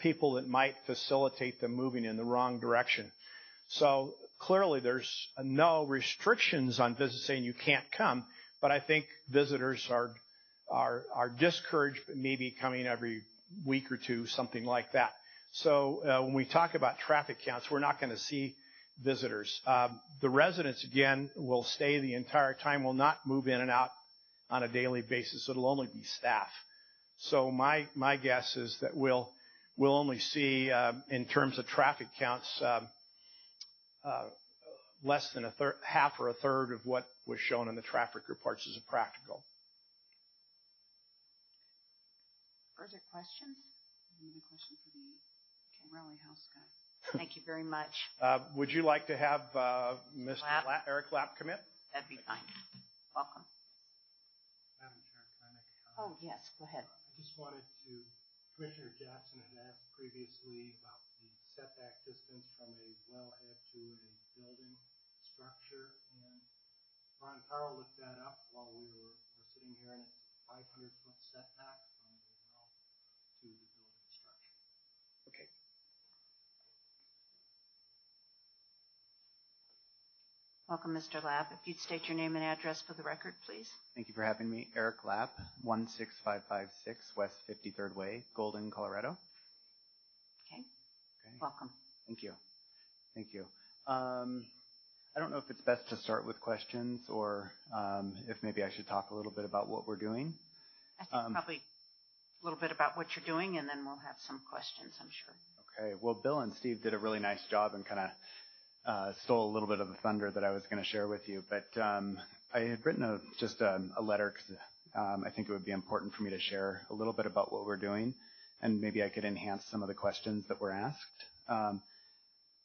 people that might facilitate them moving in the wrong direction. So clearly there's no restrictions on visits saying you can't come, but I think visitors are discouraged, maybe coming every week or two, something like that. So when we talk about traffic counts, we're not going to see visitors. The residents, again, will stay the entire time, will not move in and out on a daily basis. It'll only be staff. So my guess is that we'll only see, in terms of traffic counts, less than half or a third of what was shown in the traffic reports as a practical. Further questions? Another question for the Rally House guy. Thank you very much. Would you like to have Mr. Eric Lapp come in? That'd be fine. Welcome. Madam Chair, can I make a comment? Oh, yes, go ahead. I just wanted to, Commissioner Jackson had asked previously about the setback distance from a wellhead to a building structure, and Ron Carl looked that up while we were sitting here, and it's a 500-foot setback from the well to the building structure. Okay. Welcome, Mr. Lapp. If you'd state your name and address for the record, please. Thank you for having me. Eric Lapp, 16556 West 53rd Way, Golden, Colorado. Okay. Welcome. Thank you. Thank you. I don't know if it's best to start with questions or if maybe I should talk a little bit about what we're doing. I think probably a little bit about what you're doing, and then we'll have some questions, I'm sure. Okay. Well, Bill and Steve did a really nice job and kind of stole a little bit of the thunder that I was going to share with you. But I had written just a letter because I think it would be important for me to share a little bit about what we're doing, and maybe I could enhance some of the questions that were asked.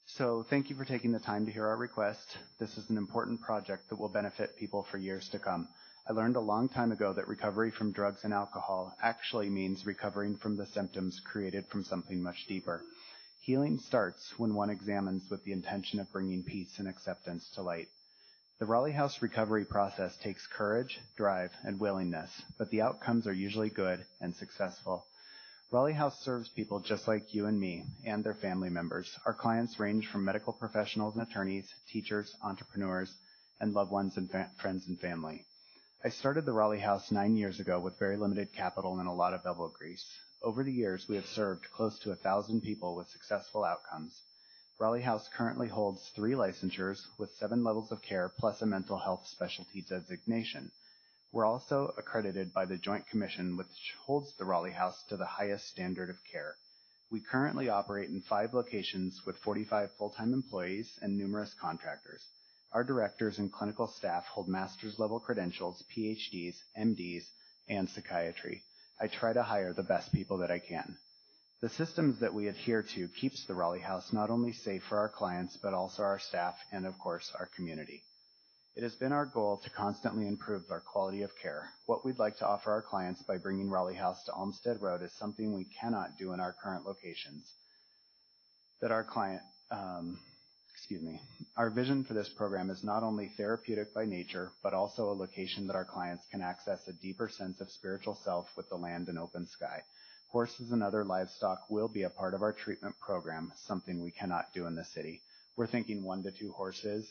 So thank you for taking the time to hear our request. This is an important project that will benefit people for years to come. I learned a long time ago that recovery from drugs and alcohol actually means recovering from the symptoms created from something much deeper. Healing starts when one examines with the intention of bringing peace and acceptance to light. The Raleigh House recovery process takes courage, drive, and willingness, but the outcomes are usually good and successful. Raleigh House serves people just like you and me and their family members. Our clients range from medical professionals and attorneys, teachers, entrepreneurs, and loved ones and friends and family. I started the Raleigh House 9 years ago with very limited capital and a lot of elbow grease. Over the years, we have served close to 1,000 people with successful outcomes. Raleigh House currently holds 3 licensures with 7 levels of care plus a mental health specialty designation. We're also accredited by the Joint Commission, which holds the Raleigh House to the highest standard of care. We currently operate in 5 locations with 45 full-time employees and numerous contractors. Our directors and clinical staff hold master's level credentials, PhDs, MDs, and psychiatry. I try to hire the best people that I can. The systems that we adhere to keeps the Raleigh House not only safe for our clients, but also our staff and, of course, our community. It has been our goal to constantly improve our quality of care. What we'd like to offer our clients by bringing Raleigh House to Olmsted Road is something we cannot do in our current locations. Our vision for this program is not only therapeutic by nature, but also a location that our clients can access a deeper sense of spiritual self with the land and open sky. Horses and other livestock will be a part of our treatment program, something we cannot do in the city. We're thinking 1 to 2 horses,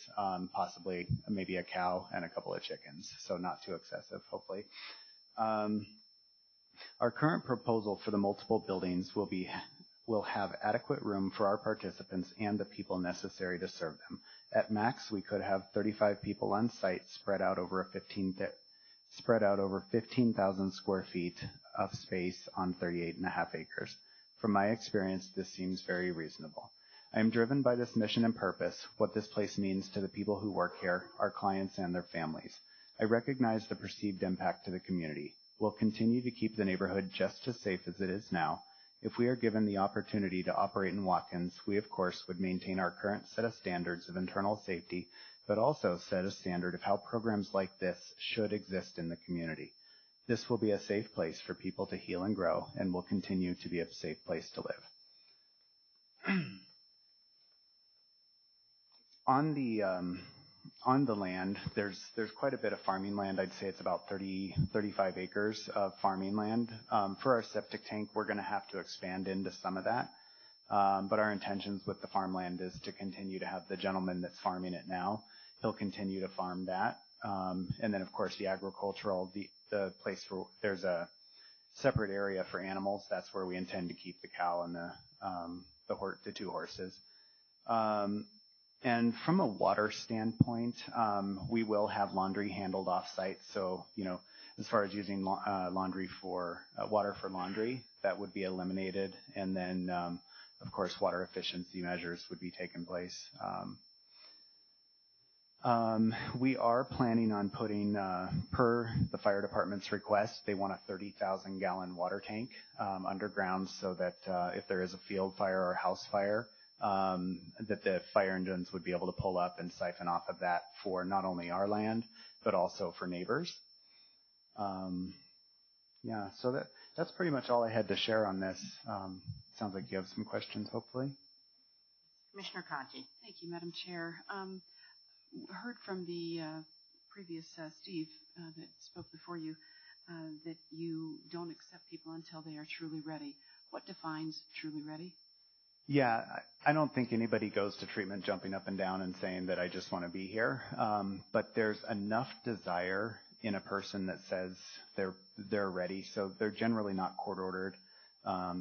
possibly maybe a cow and a couple of chickens, so not too excessive, hopefully. Our current proposal for the multiple buildings will have adequate room for our participants and the people necessary to serve them. At max, we could have 35 people on site spread out over 15,000 square feet of space on 38.5 acres. From my experience, this seems very reasonable. I am driven by this mission and purpose, what this place means to the people who work here, our clients, and their families. I recognize the perceived impact to the community. We'll continue to keep the neighborhood just as safe as it is now. If we are given the opportunity to operate in Watkins, we of course would maintain our current set of standards of internal safety, but also set a standard of how programs like this should exist in the community. This will be a safe place for people to heal and grow, and will continue to be a safe place to live. On the land, there's quite a bit of farming land. I'd say it's about 35 acres of farming land. For our septic tank, we're going to have to expand into some of that. But our intentions with the farmland is to continue to have the gentleman that's farming it now. He'll continue to farm that. And then, of course, the agricultural, the place for, there's a separate area for animals. That's where we intend to keep the cow and the 2 horses. And from a water standpoint, we will have laundry handled off-site. So, as far as using water for laundry, that would be eliminated. And then, of course, water efficiency measures would be taken place. We are planning on putting, per the fire department's request, they want a 30,000-gallon water tank underground so that if there is a field fire or house fire, that the fire engines would be able to pull up and siphon off of that for not only our land, but also for neighbors. So that's pretty much all I had to share on this. Sounds like you have some questions, hopefully. Commissioner Conti. Thank you, Madam Chair. Heard from the previous Steve that spoke before you that you don't accept people until they are truly ready. What defines truly ready? Yeah, I don't think anybody goes to treatment jumping up and down and saying that I just want to be here. But there's enough desire in a person that says they're ready. So they're generally not court ordered.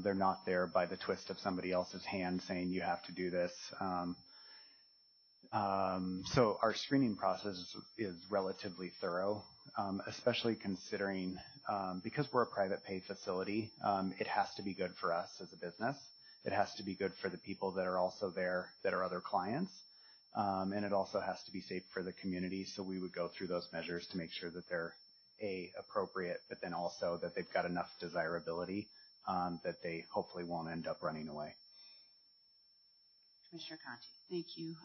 They're not there by the twist of somebody else's hand saying you have to do this. So our screening process is relatively thorough, especially considering because we're a private pay facility, it has to be good for us as a business. It has to be good for the people that are also there that are other clients. And it also has to be safe for the community. So we would go through those measures to make sure that they're appropriate, but then also that they've got enough desirability that they hopefully won't end up running away. Commissioner Conti. Thank you.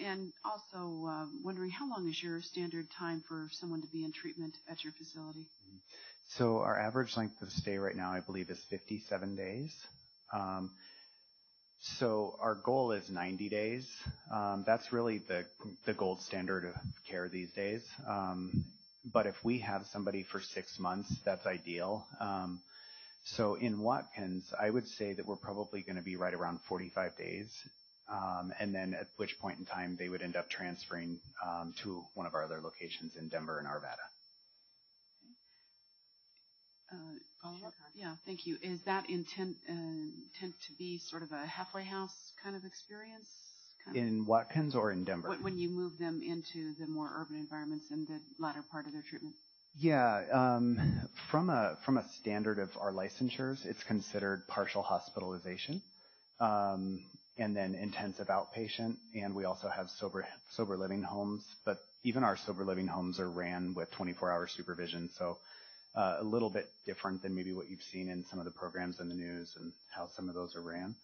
And also wondering, how long is your standard time for someone to be in treatment at your facility? So our average length of stay right now, I believe, is 57 days. So our goal is 90 days. That's really the gold standard of care these days. But if we have somebody for 6 months, that's ideal. So in Watkins, I would say that we're probably going to be right around 45 days. And then at which point in time they would end up transferring to one of our other locations in Denver and Arvada. Follow-up? Yeah, thank you. Is that intent to be sort of a halfway house kind of experience? In Watkins or in Denver? When you move them into the more urban environments in the latter part of their treatment? Yeah, from a standard of our licensures, it's considered partial hospitalization, and then intensive outpatient, and we also have sober living homes. But even our sober living homes are ran with 24-hour supervision, so a little bit different than maybe what you've seen in some of the programs in the news and how some of those are ran.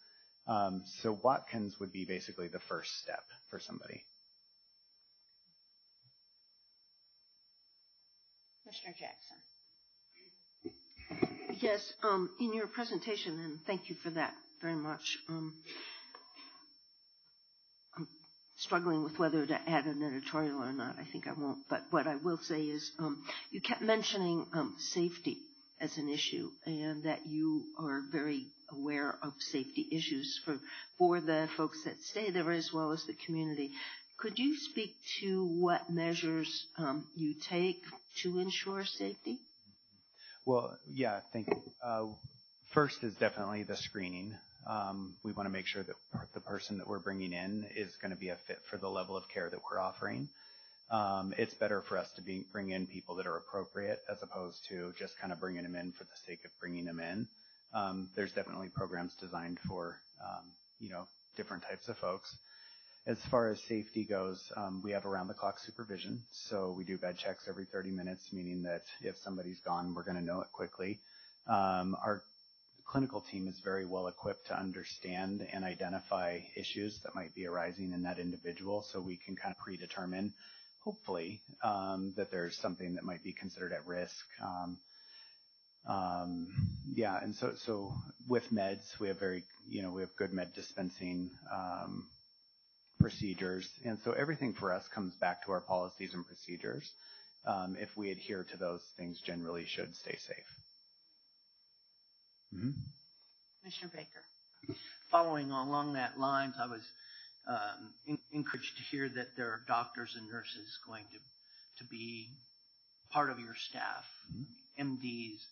So Watkins would be basically the first step for somebody. Commissioner Jackson. Yes, in your presentation, and thank you for that very much. I'm struggling with whether to add an editorial or not. I think I won't. But what I will say is you kept mentioning safety as an issue, and that you are very aware of safety issues for the folks that stay there as well as the community. Could you speak to what measures you take to ensure safety? Well, yeah, thank you. First is definitely the screening. We want to make sure that the person that we're bringing in is going to be a fit for the level of care that we're offering. It's better for us to bring in people that are appropriate as opposed to just kind of bringing them in for the sake of bringing them in. There's definitely programs designed for, different types of folks. As far as safety goes, we have around-the-clock supervision. So we do bed checks every 30 minutes, meaning that if somebody's gone, we're going to know it quickly. Our clinical team is very well equipped to understand and identify issues that might be arising in that individual, so we can kind of predetermine, hopefully, that there's something that might be considered at risk. And so with meds, we have we have good med dispensing procedures, and so everything for us comes back to our policies and procedures. If we adhere to those, things generally should stay safe. Mm-hmm. Commissioner Baker. Following along that lines, I was encouraged to hear that there are doctors and nurses going to be part of your staff, MDs,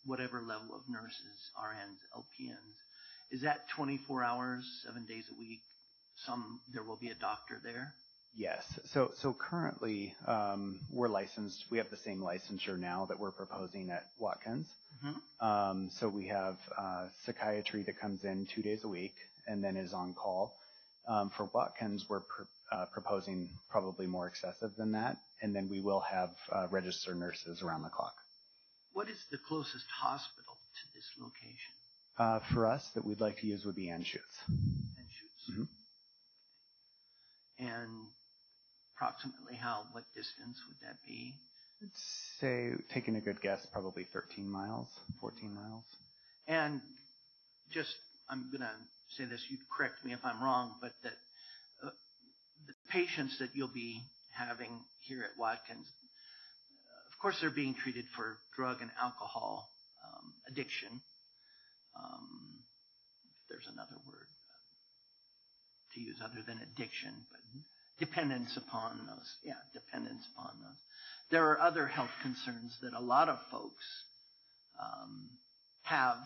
whatever level of nurses, RNs, LPNs. Is that 24 hours, 7 days a week? There will be a doctor there? Yes. So currently, we're licensed. We have the same licensure now that we're proposing at Watkins. Mm-hmm. So we have psychiatry that comes in 2 days a week and then is on call. For Watkins, we're proposing probably more excessive than that, and then we will have registered nurses around the clock. What is the closest hospital to this location? For us, that we'd like to use would be Anschutz. Anschutz. Mm-hmm. And approximately what distance would that be? I'd say, taking a good guess, probably 13 miles, 14 miles. And I'm going to say this, you correct me if I'm wrong, but that the patients that you'll be having here at Watkins, of course they're being treated for drug and alcohol addiction. If there's another word to use other than addiction, but dependence upon those. Yeah, dependence upon those. There are other health concerns that a lot of folks have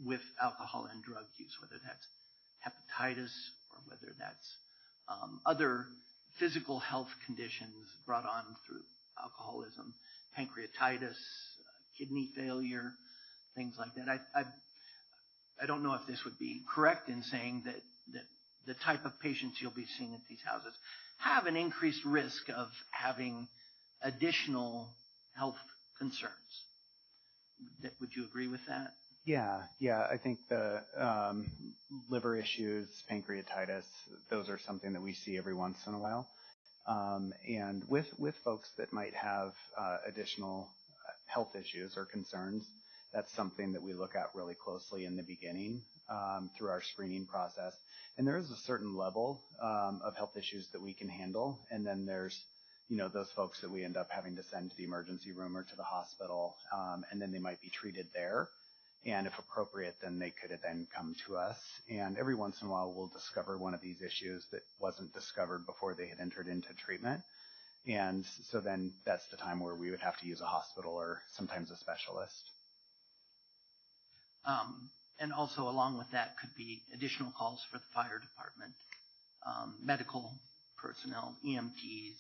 with alcohol and drug use, whether that's hepatitis or whether that's other physical health conditions brought on through alcoholism, pancreatitis, kidney failure, things like that. I don't know if this would be correct in saying that the type of patients you'll be seeing at these houses have an increased risk of having additional health concerns. Would you agree with that? Yeah. I think the liver issues, pancreatitis, those are something that we see every once in a while. And with folks that might have additional health issues or concerns, that's something that we look at really closely in the beginning through our screening process. And there is a certain level of health issues that we can handle, and then there's those folks that we end up having to send to the emergency room or to the hospital, and then they might be treated there. And if appropriate, then they could then come to us. And every once in a while, we'll discover one of these issues that wasn't discovered before they had entered into treatment. And so then that's the time where we would have to use a hospital or sometimes a specialist. And also along with that could be additional calls for the fire department, medical personnel, EMTs,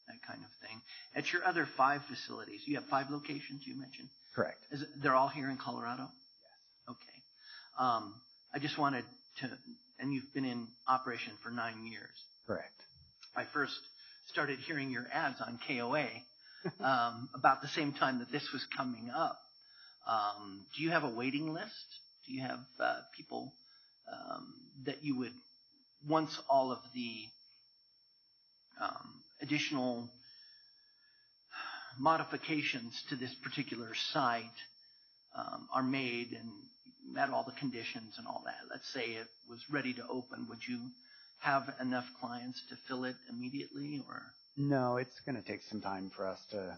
that kind of thing. At your other 5 facilities, you have 5 locations you mentioned? Correct. They're all here in Colorado? Yes. Okay. I just wanted to, and you've been in operation for 9 years. Correct. I first started hearing your ads on KOA about the same time that this was coming up. Do you have a waiting list? Do you have people that you would, once all of the additional modifications to this particular site are made and met all the conditions and all that, let's say it was ready to open, would you have enough clients to fill it immediately, or? No, it's going to take some time for us to,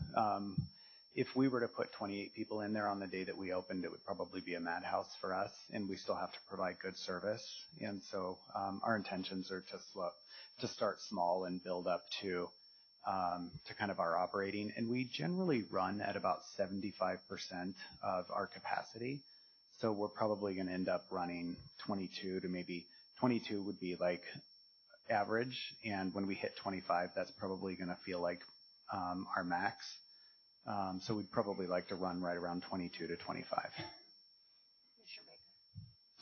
if we were to put 28 people in there on the day that we opened, it would probably be a madhouse for us, and we still have to provide good service. And so our intentions are to start small and build up to kind of our operating. And we generally run at about 75% of our capacity. So we're probably going to end up running 22 to maybe 22 would be like average. And when we hit 25, that's probably going to feel like our max. So we'd probably like to run right around 22 to 25.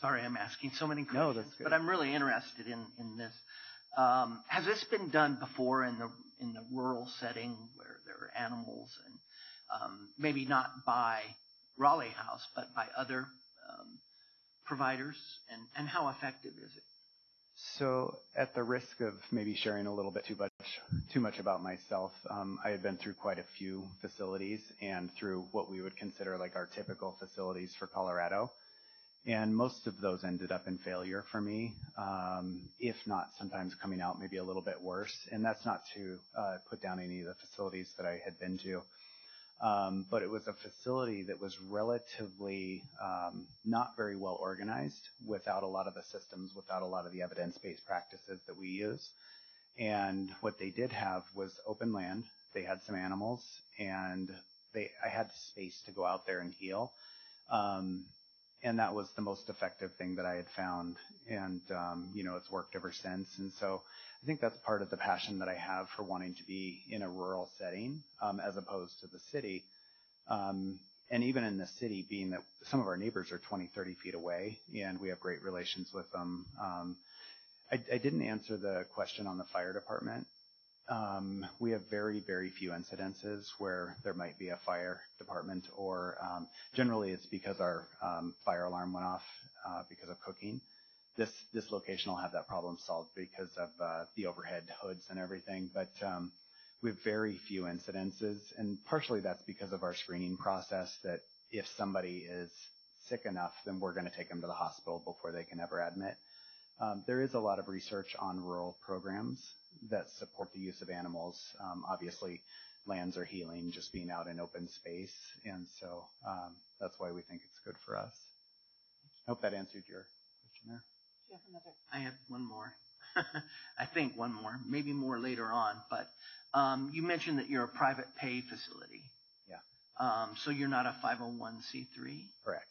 Sorry, I'm asking so many questions, no, that's good. But I'm really interested in this. Has this been done before in the rural setting where there are animals, and maybe not by Raleigh House, but by other providers, and how effective is it? So at the risk of maybe sharing a little bit too much about myself, I had been through quite a few facilities and through what we would consider like our typical facilities for Colorado. And most of those ended up in failure for me, if not sometimes coming out maybe a little bit worse. And that's not to put down any of the facilities that I had been to. But it was a facility that was relatively not very well organized, without a lot of the systems, without a lot of the evidence-based practices that we use. And what they did have was open land. They had some animals, and I had space to go out there and heal. And that was the most effective thing that I had found. And, it's worked ever since. And so I think that's part of the passion that I have for wanting to be in a rural setting, as opposed to the city. And even in the city, being that some of our neighbors are 20, 30 feet away, and we have great relations with them. I didn't answer the question on the fire department. We have very, very few incidences where there might be a fire department, or generally it's because our fire alarm went off because of cooking. This location will have that problem solved because of the overhead hoods and everything, but we have very few incidences, and partially that's because of our screening process, that if somebody is sick enough, then we're going to take them to the hospital before they can ever admit. There is a lot of research on rural programs that support the use of animals. Obviously, lands are healing just being out in open space, and so that's why we think it's good for us. I hope that answered your question there. Do you have another? I have one more. I think one more, maybe more later on, but you mentioned that you're a private pay facility. Yeah. So you're not a 501c3? Correct.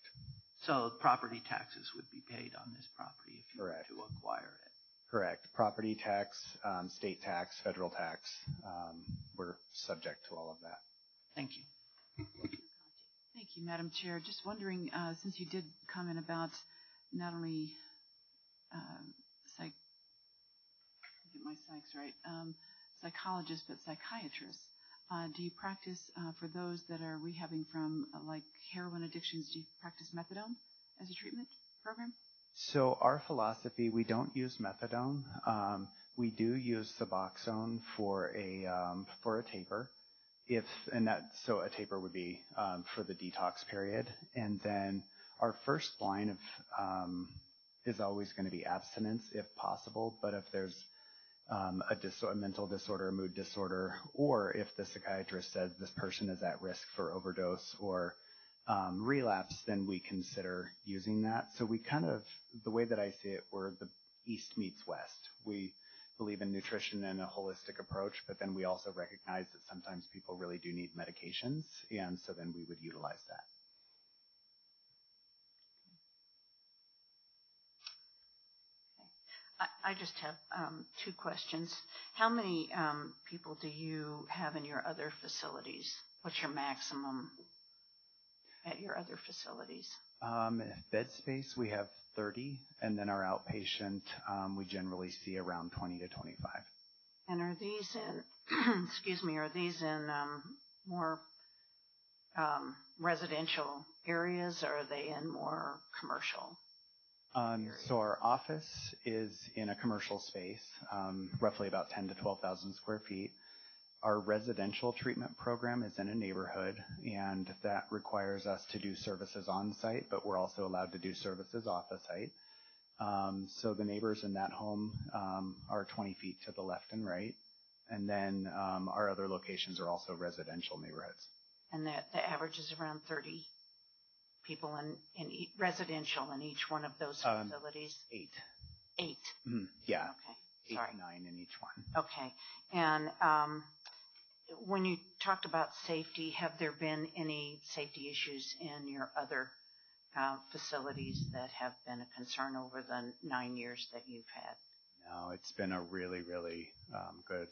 So property taxes would be paid on this property if you were to acquire it. Correct. Property tax, state tax, federal tax. We're subject to all of that. Thank you. Thank you, Madam Chair. Just wondering, since you did comment about not only get my psychs right, psychologists, but psychiatrists. Do you practice, for those that are rehabbing from like heroin addictions, do you practice methadone as a treatment program? So our philosophy, we don't use methadone. We do use Suboxone for a taper. So a taper would be for the detox period. And then our first line of is always going to be abstinence if possible. But if there's a mental disorder, a mood disorder, or if the psychiatrist says this person is at risk for overdose or relapse, then we consider using that. So we the way that I see it, we're the East meets West. We believe in nutrition and a holistic approach, but then we also recognize that sometimes people really do need medications, and so then we would utilize that. I just have two questions. How many people do you have in your other facilities? What's your maximum at your other facilities? Bed space, we have 30, and then our outpatient, we generally see around 20 to 25. And are these in, excuse me, are these in more residential areas, or are they in more commercial? So our office is in a commercial space, roughly about 10 to 12,000 square feet. Our residential treatment program is in a neighborhood, and that requires us to do services on site, but we're also allowed to do services off the site. So the neighbors in that home are 20 feet to the left and right, and then our other locations are also residential neighborhoods. And the average is around 30 people in residential in each one of those facilities? 8. 8? Yeah. Okay. 8 Sorry. to 9 in each one. Okay. And when you talked about safety, have there been any safety issues in your other facilities that have been a concern over the 9 years that you've had? No, it's been a really, really good.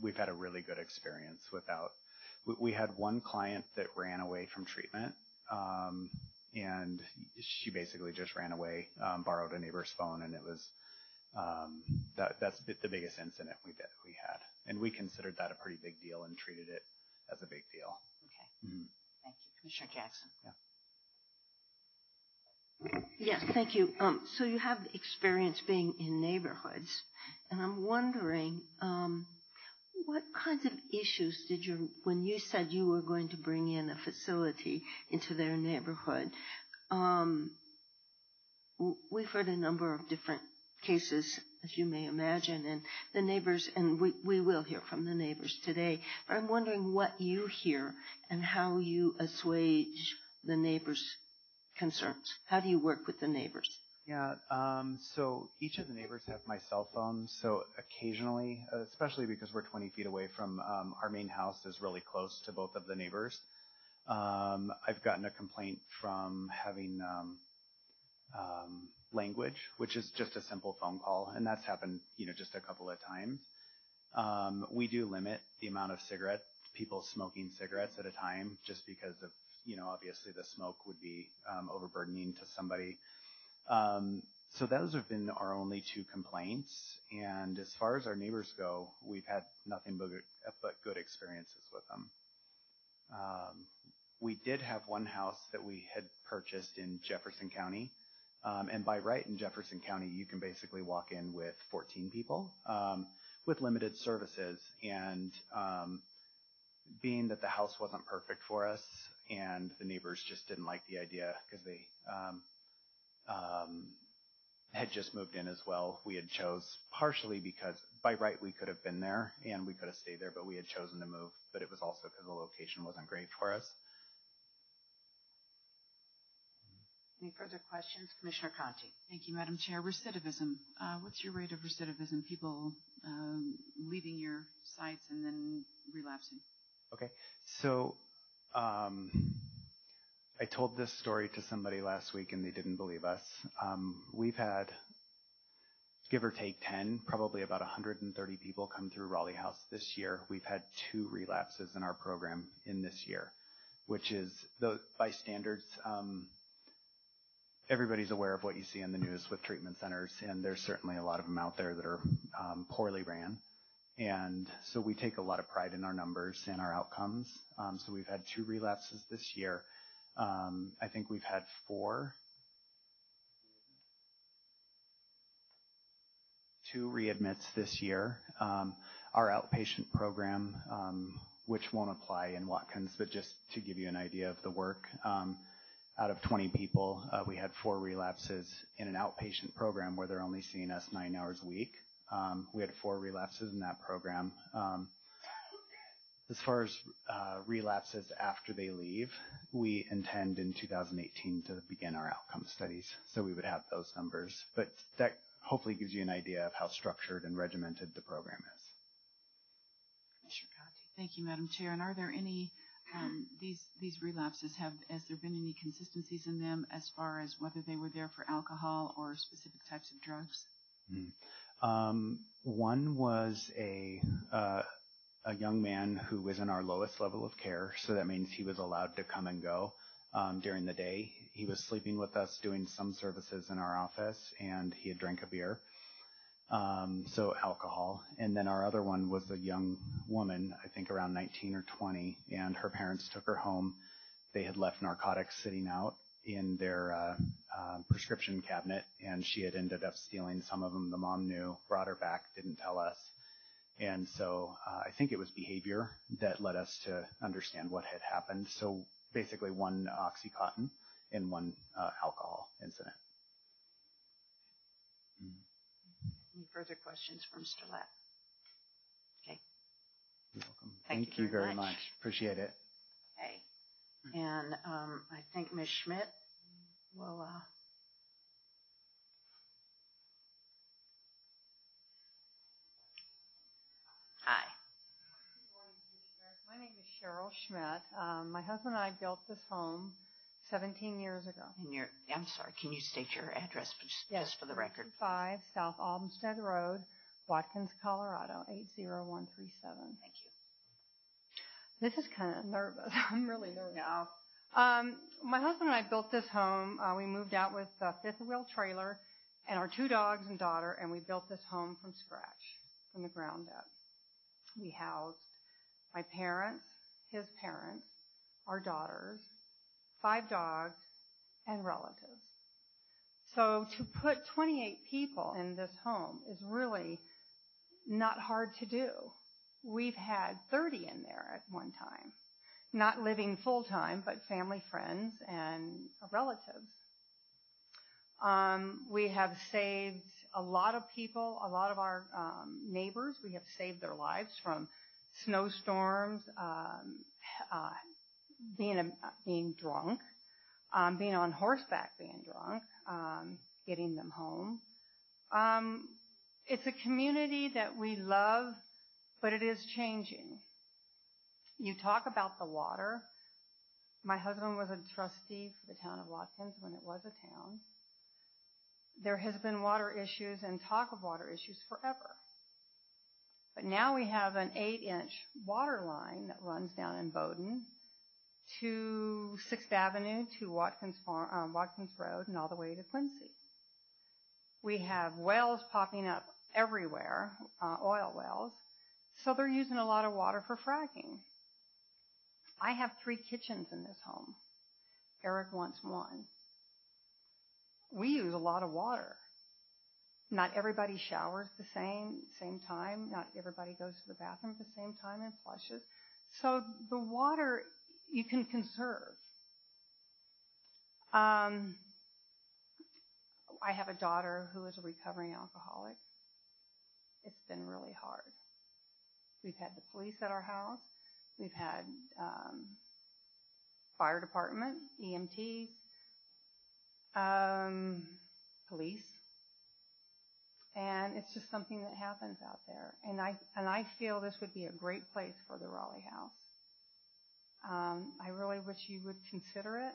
We've had a really good experience without. We had one client that ran away from treatment, and she basically just ran away, borrowed a neighbor's phone, and it was that's the biggest incident we had, and we considered that a pretty big deal and treated it as a big deal. Okay. Mm-hmm. Thank you, Commissioner Jackson. Yes, thank you. So you have experience being in neighborhoods, and I'm wondering what kinds of issues when you said you were going to bring in a facility into their neighborhood, we've heard a number of different cases, as you may imagine, and the neighbors, and we will hear from the neighbors today, but I'm wondering what you hear and how you assuage the neighbors' concerns. How do you work with the neighbors? Yeah, so each of the neighbors have my cell phone, so occasionally, especially because we're 20 feet away from our main house is really close to both of the neighbors. I've gotten a complaint from having language, which is just a simple phone call, and that's happened, just a couple of times. We do limit the amount of people smoking cigarettes at a time, just because of, obviously the smoke would be overburdening to somebody. So those have been our only 2 complaints, and as far as our neighbors go, we've had nothing but good experiences with them. We did have one house that we had purchased in Jefferson County, and by right in Jefferson County, you can basically walk in with 14 people with limited services, and being that the house wasn't perfect for us and the neighbors just didn't like the idea because they had just moved in as well. We had chose, partially because by right we could have been there and we could have stayed there, but we had chosen to move, but it was also because the location wasn't great for us. Any further questions? Commissioner Conti. Thank you, Madam Chair. Recidivism. What's your rate of recidivism? People leaving your sites and then relapsing? Okay. So I told this story to somebody last week and they didn't believe us. We've had, give or take 10, probably about 130 people come through Raleigh House this year. We've had 2 relapses in our program in this year, which is, by standards, everybody's aware of what you see in the news with treatment centers, and there's certainly a lot of them out there that are poorly ran. And so we take a lot of pride in our numbers and our outcomes. So we've had 2 relapses this year. I think we've had 2 readmits this year. Our outpatient program, which won't apply in Watkins, but just to give you an idea of the work, out of 20 people, we had 4 relapses in an outpatient program where they're only seeing us 9 hours a week. We had 4 relapses in that program. As far as relapses after they leave, we intend in 2018 to begin our outcome studies, so we would have those numbers. But that hopefully gives you an idea of how structured and regimented the program is. Commissioner Conti. Thank you, Madam Chair. And are there any, these relapses, has there been any consistencies in them as far as whether they were there for alcohol or specific types of drugs? One was a young man who was in our lowest level of care, so that means he was allowed to come and go during the day. He was sleeping with us, doing some services in our office, and he had drank a beer, so alcohol. And then our other one was a young woman, I think around 19 or 20, and her parents took her home. They had left narcotics sitting out in their prescription cabinet, and she had ended up stealing some of them. The mom knew, brought her back, didn't tell us. And so I think it was behavior that led us to understand what had happened. So basically one OxyContin and one alcohol incident. Any further questions for Mr. Lapp? Okay. You're welcome. Thank you very much. Appreciate it. Okay. And I think Ms. Schmidt will. Hi. Good morning, Commissioners. My name is Cheryl Schmidt. My husband and I built this home 17 years ago. And I'm sorry, can you state your address just for the record? 5 South Olmsted Road, Watkins, Colorado, 80137. Thank you. This is kind of nervous. I'm really nervous. Yeah. My husband and I built this home. We moved out with a fifth wheel trailer and our 2 dogs and daughter, and we built this home from scratch, from the ground up. We housed my parents, his parents, our daughters, 5 dogs, and relatives. So to put 28 people in this home is really not hard to do. We've had 30 in there at one time. Not living full-time, but family, friends, and relatives. We have saved a lot of people, a lot of our neighbors. We have saved their lives from snowstorms, being drunk, being on horseback, being drunk, getting them home. It's a community that we love, but it is changing. You talk about the water. My husband was a trustee for the town of Watkins when it was a town. There has been water issues and talk of water issues forever. But now we have an 8-inch water line that runs down in Bowdoin to 6th Avenue to Watkins Road and all the way to Quincy. We have wells popping up everywhere, oil wells, so they're using a lot of water for fracking. I have 3 kitchens in this home. Eric wants 1. We use a lot of water. Not everybody showers the same time. Not everybody goes to the bathroom at the same time and flushes. So the water you can conserve. I have a daughter who is a recovering alcoholic. It's been really hard. We've had the police at our house. We've had fire department, EMTs, police, and it's just something that happens out there. And I feel this would be a great place for the Raleigh House. I really wish you would consider it.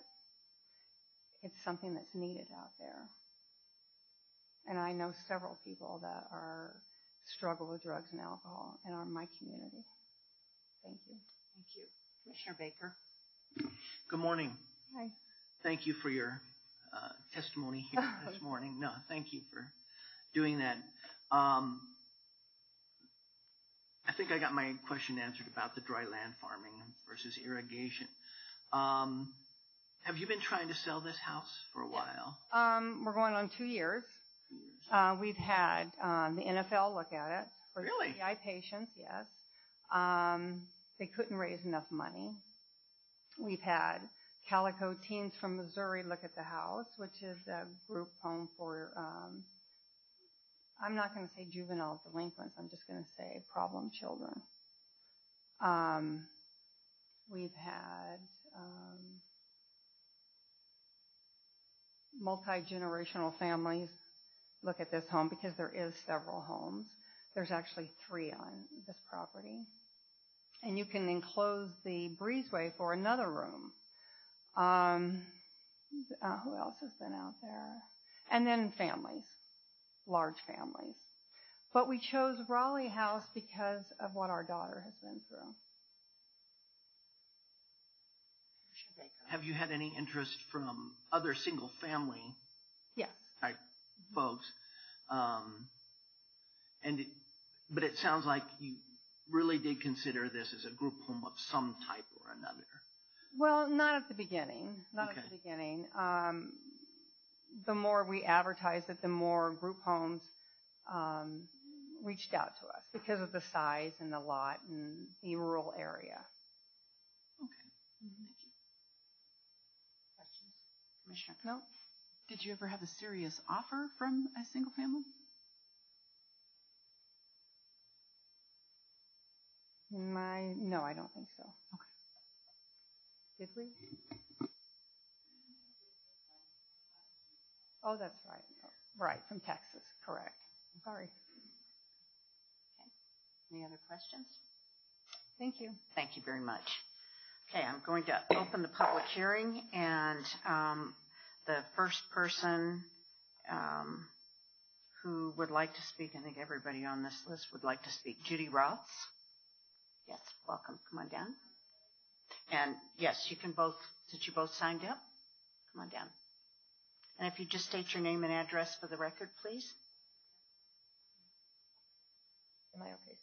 It's something that's needed out there. And I know several people that struggle with drugs and alcohol in my community. Thank you. Thank you. Commissioner Baker. Good morning. Hi. Thank you for your testimony here this morning. No, thank you for doing that. I think I got my question answered about the dry land farming versus irrigation. Have you been trying to sell this house for a while? We're going on 2 years. We've had the NFL look at it for really? GI patients, yes. They couldn't raise enough money. We've had Calico Teens from Missouri look at the house, which is a group home for, I'm not going to say juvenile delinquents, I'm just going to say problem children. We've had multi-generational families look at this home because there is several homes. There's actually 3 on this property. And you can enclose the breezeway for another room. Who else has been out there? And then families large families. But we chose Raleigh House because of what our daughter has been through. Have you had any interest from other single-family Yes. type folks? But it sounds like you really did consider this as a group home of some type or another. Well, not at the beginning. Not Okay. at the beginning. The more we advertised it, the more group homes reached out to us because of the size and the lot and the rural area. Okay. Thank you. Questions? Commissioner? No. Did you ever have a serious offer from a single family? No, I don't think so. Okay. Did we? Oh, that's right. Right, from Texas, correct. Sorry. Okay. Any other questions? Thank you. Thank you very much. Okay, I'm going to open the public hearing, and the first person who would like to speak, I think everybody on this list would like to speak, Judy Roths. Yes, welcome. Come on down. And yes, you can both, since you both signed up, come on down. And if you just state your name and address for the record, please. Am I okay?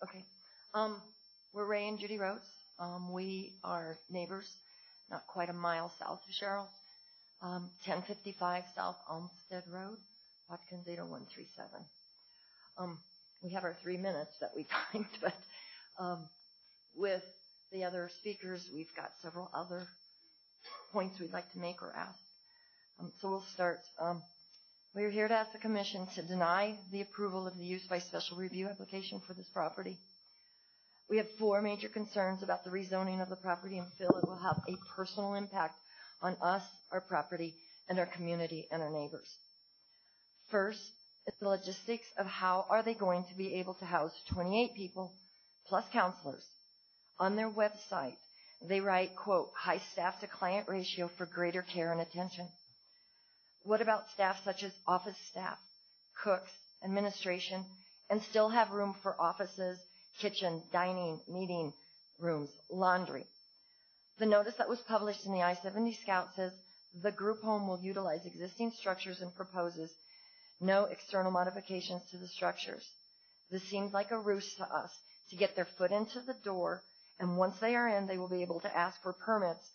Cool. Okay. We're Ray and Judy Rhodes. We are neighbors, not quite a mile south of Cheryl. 1055 South Olmsted Road, Watkins 80137. We have our 3 minutes that we timed, but with the other speakers, we've got several other points we'd like to make or ask. So we'll start. We're here to ask the Commission to deny the approval of the use by special review application for this property. We have 4 major concerns about the rezoning of the property and feel it will have a personal impact on us, our property, and our community and our neighbors. First, it's the logistics of how are they going to be able to house 28 people plus counselors. On their website, they write, quote, high staff to client ratio for greater care and attention. What about staff such as office staff, cooks, administration, and still have room for offices, kitchen, dining, meeting rooms, laundry? The notice that was published in the I-70 Scout says the group home will utilize existing structures and proposes no external modifications to the structures. This seems like a ruse to us to get their foot into the door, and once they are in, they will be able to ask for permits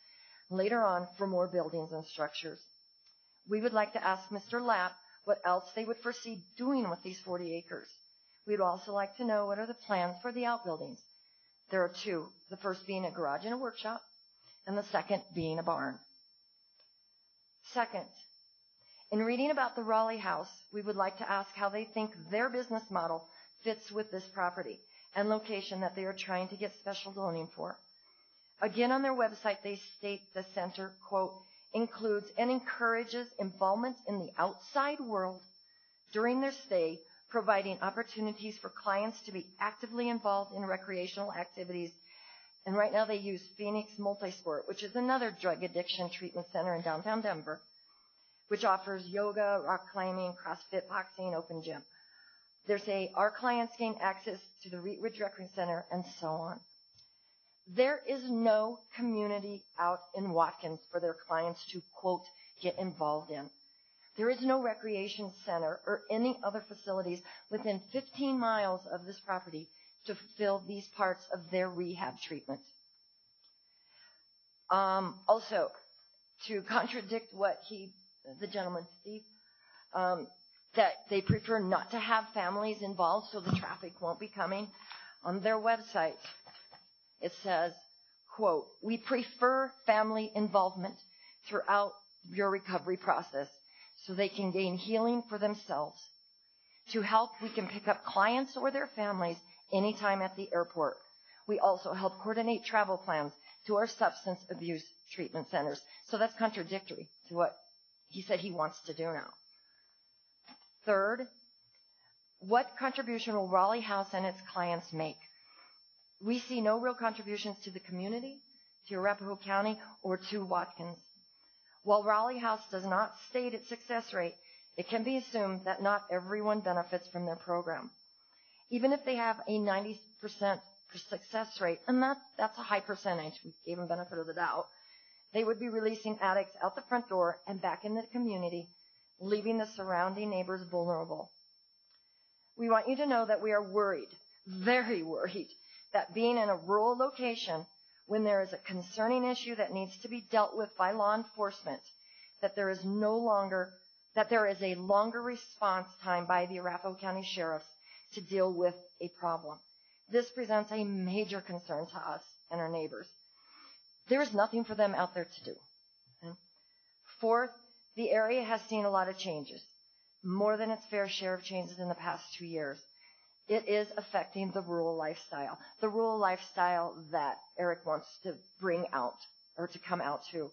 later on for more buildings and structures. We would like to ask Mr. Lapp what else they would foresee doing with these 40 acres. We'd also like to know what are the plans for the outbuildings. There are 2, the first being a garage and a workshop, and the second being a barn. Second, in reading about the Raleigh House, we would like to ask how they think their business model fits with this property and location that they are trying to get special zoning for. Again, on their website, they state the center, quote, includes and encourages involvement in the outside world during their stay, providing opportunities for clients to be actively involved in recreational activities. And right now they use Phoenix Multisport, which is another drug addiction treatment center in downtown Denver, which offers yoga, rock climbing, CrossFit, boxing, open gym. They say our clients gain access to the Wheat Ridge Recreation Center and so on. There is no community out in Watkins for their clients to, quote, get involved in. There is no recreation center or any other facilities within 15 miles of this property to fulfill these parts of their rehab treatment. Also, to contradict what the gentleman, Steve, that they prefer not to have families involved so the traffic won't be coming. On their website, it says, quote, we prefer family involvement throughout your recovery process so they can gain healing for themselves. To help, we can pick up clients or their families anytime at the airport. We also help coordinate travel plans to our substance abuse treatment centers. So that's contradictory to what he said he wants to do now. Third, what contribution will Raleigh House and its clients make? We see no real contributions to the community, to Arapahoe County, or to Watkins. While Raleigh House does not state its success rate, it can be assumed that not everyone benefits from their program. Even if they have a 90% success rate, and that's a high percentage, we gave them benefit of the doubt, they would be releasing addicts out the front door and back in the community, leaving the surrounding neighbors vulnerable. We want you to know that we are worried, very worried, that being in a rural location, when there is a concerning issue that needs to be dealt with by law enforcement, that there is a longer response time by the Arapahoe County Sheriffs to deal with a problem. This presents a major concern to us and our neighbors. There is nothing for them out there to do. Okay? Fourth, the area has seen a lot of changes, more than its fair share of changes in the past 2 years. It is affecting the rural lifestyle that Eric wants to bring out or to come out to.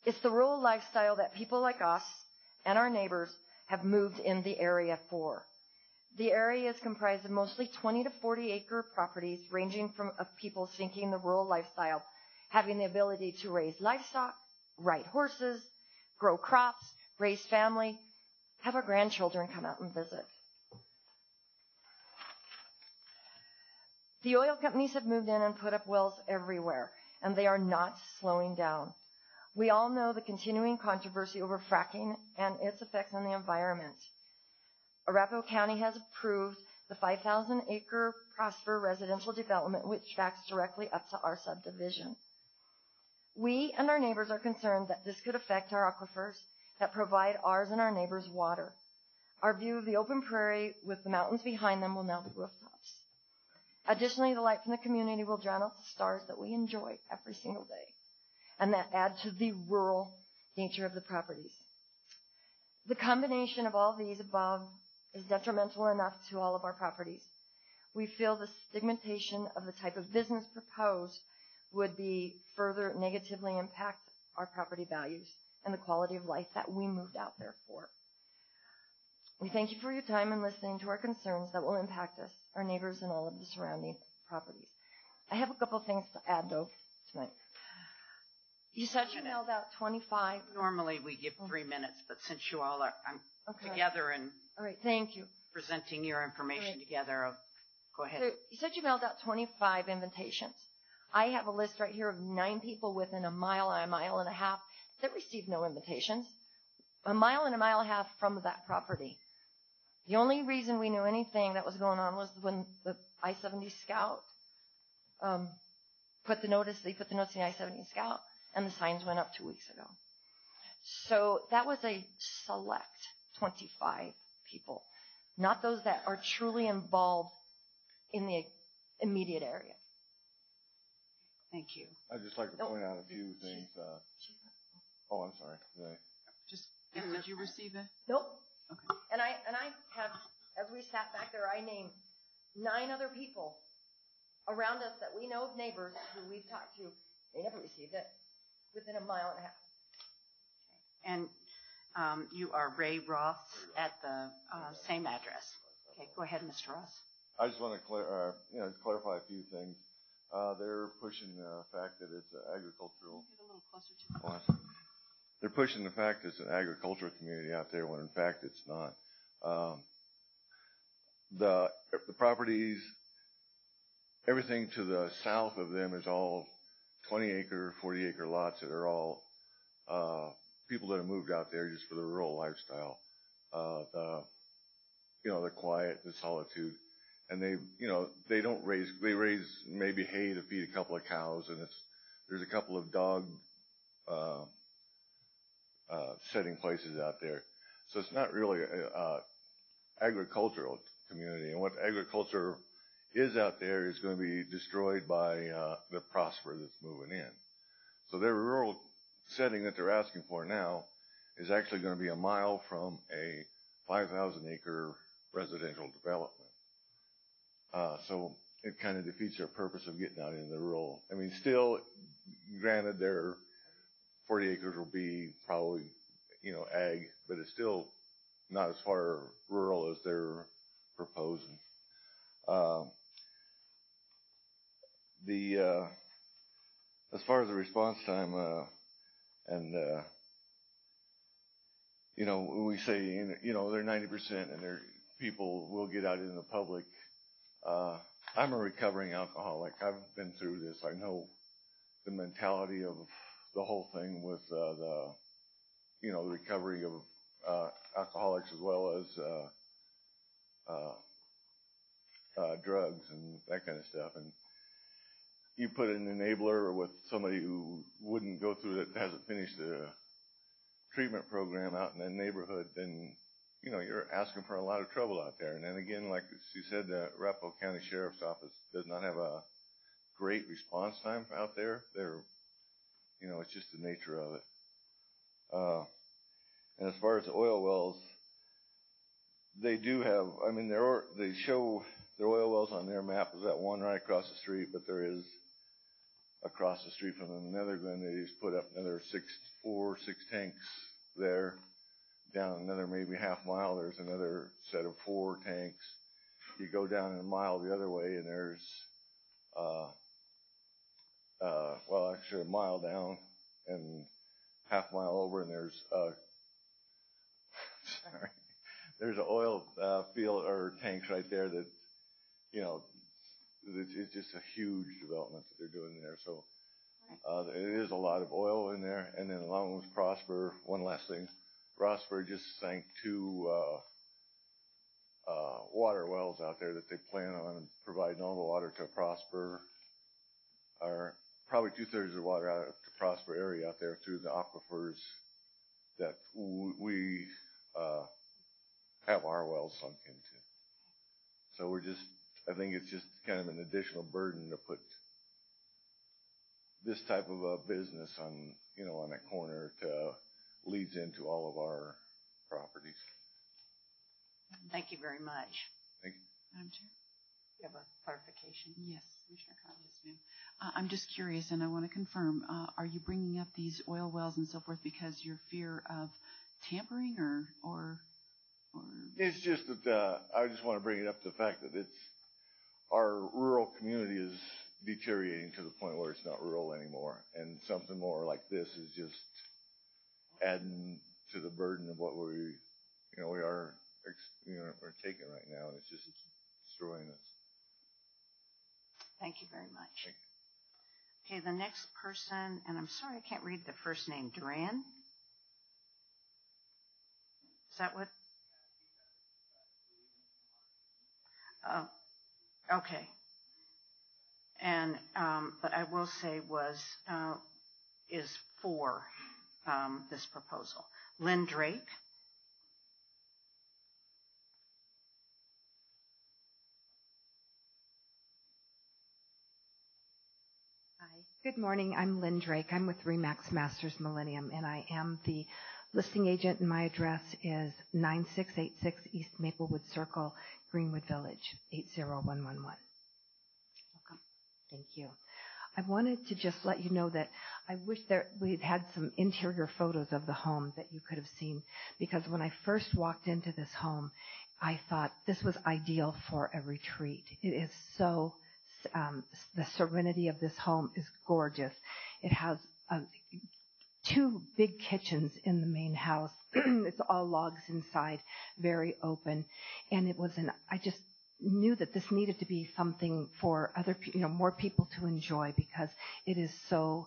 It's the rural lifestyle that people like us and our neighbors have moved in the area for. The area is comprised of mostly 20 to 40 acre properties ranging from people seeking the rural lifestyle, having the ability to raise livestock, ride horses, grow crops, raise family, have our grandchildren come out and visit. The oil companies have moved in and put up wells everywhere, and they are not slowing down. We all know the continuing controversy over fracking and its effects on the environment. Arapahoe County has approved the 5,000-acre Prosper residential development, which backs directly up to our subdivision. We and our neighbors are concerned that this could affect our aquifers that provide ours and our neighbors water. Our view of the open prairie with the mountains behind them will now be rooftops. Additionally, the light from the community will drown out the stars that we enjoy every single day, and that add to the rural nature of the properties. The combination of all these above is detrimental enough to all of our properties. We feel the stigmatization of the type of business proposed would be further negatively impact our property values and the quality of life that we moved out there for. We thank you for your time and listening to our concerns that will impact us, our neighbors, and all of the surrounding properties. I have a couple of things to add, though, tonight. You said you mailed out 25. Normally we give 3 minutes, but since you all are together and all right, thank you. Presenting your information together, go ahead. So you said you mailed out 25 invitations. I have a list right here of 9 people within a mile and a half that received no invitations. A mile and a half from that property. The only reason we knew anything that was going on was when the I-70 Scout put the notice in the I-70 Scout, and the signs went up 2 weeks ago. So that was a select 25 people, not those that are truly involved in the immediate area. Thank you. I'd just like to point out a few things. I'm sorry. Did you receive it? Nope. Okay. And I have, as we sat back there, I named 9 other people around us that we know of, neighbors who we've talked to. They never received it within a mile and a half. And you are Ray Ross at the same address. Okay, go ahead, Mr. Ross. I just want to clarify a few things. They're pushing the fact that it's an agricultural. Get a little closer to the They're pushing the fact it's an agricultural community out there when in fact it's not. The properties, everything to the south of them is all 20-acre, 40-acre lots that are all people that have moved out there just for the rural lifestyle. The quiet, the solitude, and they don't raise. They raise maybe hay to feed a couple of cows, and there's a couple of dog setting places out there. So it's not really a agricultural community. And what agriculture is out there is going to be destroyed by the Prosper that's moving in. So their rural setting that they're asking for now is actually going to be a mile from a 5,000-acre residential development. So it kind of defeats their purpose of getting out into the rural. I mean, still, granted, their 40 acres will be probably, ag, but it's still not as far rural as they're proposing. As far as the response time, we say, they're 90% and people will get out in the public. I'm a recovering alcoholic. I've been through this. I know the mentality of the whole thing with the recovery of alcoholics as well as drugs and that kind of stuff. And you put an enabler with somebody who wouldn't go through it, hasn't finished the treatment program out in that neighborhood, then you're asking for a lot of trouble out there. And then again, like she said, the Arapahoe County Sheriff's Office does not have a great response time out there. It's just the nature of it. And as far as the oil wells, they do have, they show their oil wells on their map is that one right across the street, but there is across the street from them another one. They just put up another 6 tanks there. Down another maybe half mile, there's another set of 4 tanks. You go down a mile the other way, and there's, actually a mile down and half mile over, and there's, there's an oil field or tanks right there that, it's just a huge development that they're doing there. So it is a lot of oil in there. And then along with Prosper, one last thing. Rossburg just sank 2 water wells out there that they plan on providing all the water to Prosper, or probably 2/3 of the water out to Prosper area out there through the aquifers that we have our wells sunk into. So I think it's just kind of an additional burden to put this type of a business on, on that corner to leads into all of our properties. Thank you very much. Thank you. Madam Chair? You have a clarification? Yes, Commissioner Conley. Yes, ma'am. I'm just curious, and I want to confirm, are you bringing up these oil wells and so forth because your fear of tampering or? It's just that I just want to bring it up to the fact that our rural community is deteriorating to the point where it's not rural anymore, and something more like this is just adding to the burden of what we're taking right now, and it's just destroying us. Thank you very much. Okay, the next person, and I'm sorry I can't read the first name, Duran? Is that what? Okay. And, but I will say is for this proposal. Lynn Drake. Hi. Good morning. I'm Lynn Drake. I'm with Remax Masters Millennium, and I am the listing agent, and my address is 9686 East Maplewood Circle, Greenwood Village, 80111. Welcome. Thank you. I wanted to just let you know that I wish we'd had some interior photos of the home that you could have seen, because when I first walked into this home, I thought this was ideal for a retreat. It is so, the serenity of this home is gorgeous. It has 2 big kitchens in the main house. It's all logs inside, very open. And I just knew that this needed to be something for other people, more people to enjoy, because it is so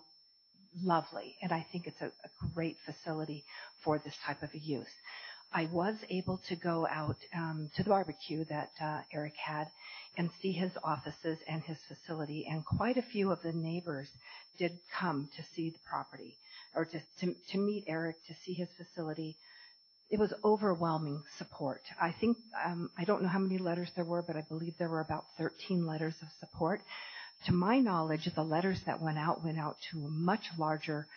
lovely. And I think it's a great facility for this type of a use. I was able to go out to the barbecue that Eric had and see his offices and his facility, and quite a few of the neighbors did come to see the property, or to meet Eric, to see his facility. It was overwhelming support. I think, I don't know how many letters there were, but I believe there were about 13 letters of support. To my knowledge, the letters that went out to a much larger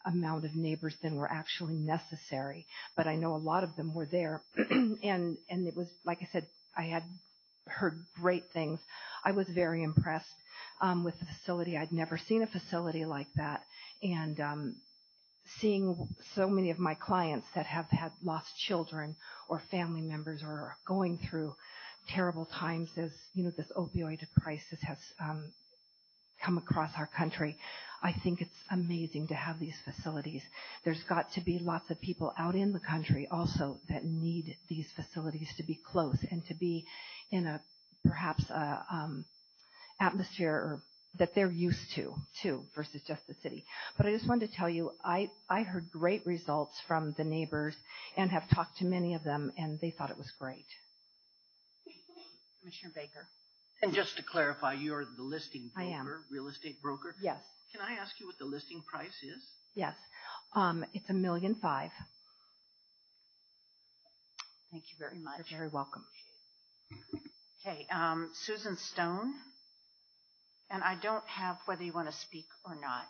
amount of neighbors than were actually necessary. But I know a lot of them were there. and it was, like I said, I had heard great things. I was very impressed with the facility. I'd never seen a facility like that. And seeing so many of my clients that have had lost children or family members or are going through terrible times as, this opioid crisis has come across our country. I think it's amazing to have these facilities. There's got to be lots of people out in the country also that need these facilities to be close and to be in a perhaps atmosphere or that they're used to, too, versus just the city. But I just wanted to tell you, I heard great results from the neighbors and have talked to many of them, and they thought it was great. Commissioner Baker. And just to clarify, you're the listing broker, I am. Real estate broker? Yes. Can I ask you what the listing price is? Yes. It's $1.5 million. Thank you very much. You're very welcome. Okay, Susan Stone. And I don't have whether you want to speak or not.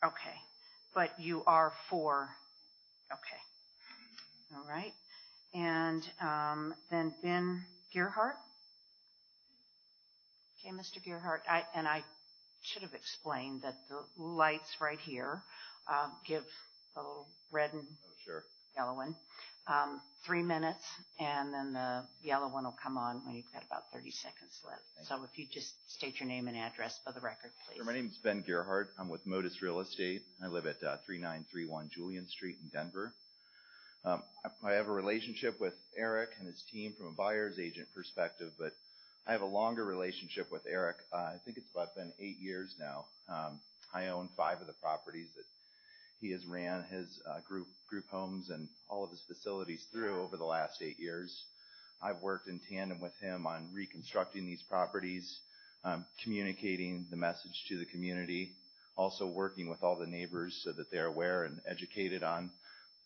Okay. But you are for. Okay. All right. And then Ben Gearhart. Okay, Mr. Gearhart. I should have explained that the lights right here give a little red and yellow one. 3 minutes, and then the yellow one will come on when you've got about 30 seconds left. So if you just state your name and address for the record, please. Sure, my name is Ben Gearhart. I'm with Modus Real Estate. I live at 3931 Julian Street in Denver. I have a relationship with Eric and his team from a buyer's agent perspective, but I have a longer relationship with Eric. I think it's been 8 years now. I own 5 of the properties that he has ran his group homes and all of his facilities through over the last 8 years. I've worked in tandem with him on reconstructing these properties, communicating the message to the community, also working with all the neighbors so that they're aware and educated on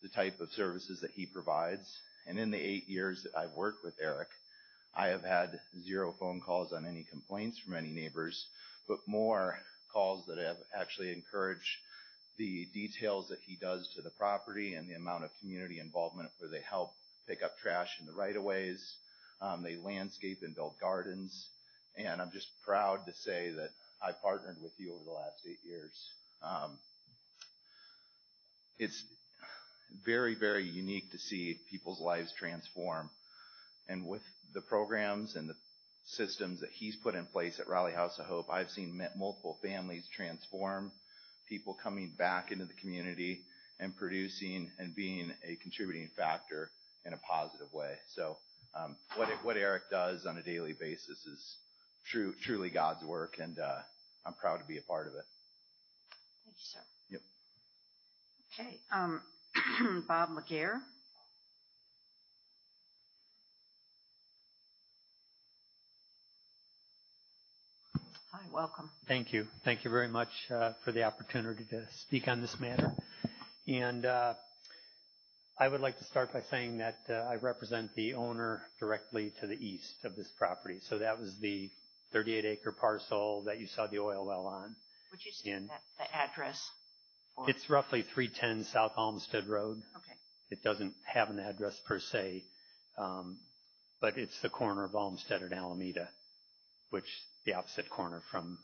the type of services that he provides. And in the 8 years that I've worked with Eric, I have had 0 phone calls on any complaints from any neighbors, but more calls that have actually encouraged the details that he does to the property and the amount of community involvement where they help pick up trash in the right-of-ways. They landscape and build gardens. And I'm just proud to say that I partnered with you over the last 8 years. It's very, very unique to see people's lives transform. And with the programs and the systems that he's put in place at Raleigh House of Hope, I've seen multiple families transform, people coming back into the community and producing and being a contributing factor in a positive way. So what Eric does on a daily basis is truly God's work, and I'm proud to be a part of it. Thank you, sir. Yep. Okay. Bob McGare. Hi, welcome. Thank you. Thank you very much for the opportunity to speak on this matter. And I would like to start by saying that I represent the owner directly to the east of this property. So that was the 38-acre parcel that you saw the oil well on. Would you state the address? It's roughly 310 South Olmsted Road. Okay. It doesn't have an address per se, but it's the corner of Olmsted and Alameda, which the opposite corner from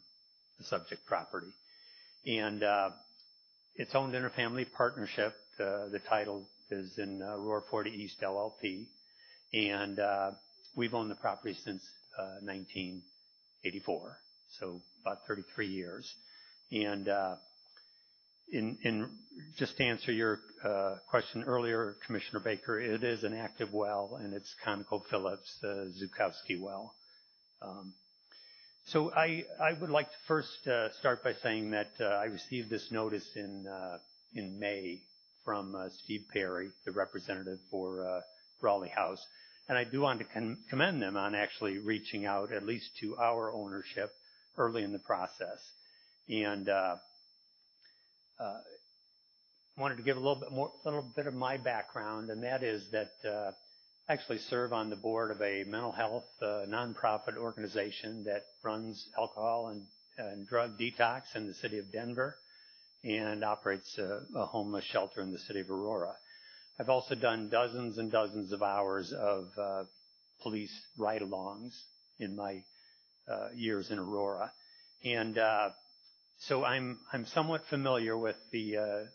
the subject property. And it's owned in a family partnership. The title is in Roar 40 East LLP. And we've owned the property since 1984, so about 33 years. And in just to answer your question earlier, Commissioner Baker, it is an active well, and it's ConocoPhillips Zukowski well. So I would like to first start by saying that I received this notice in May from Steve Perry, the representative for Raleigh House, and I do want to commend them on actually reaching out at least to our ownership early in the process. And wanted to give a little bit of my background, and that is that I actually serve on the board of a mental health nonprofit organization that runs alcohol and drug detox in the city of Denver and operates a homeless shelter in the city of Aurora. I've also done dozens and dozens of hours of police ride-alongs in my years in Aurora. And so I'm somewhat familiar with the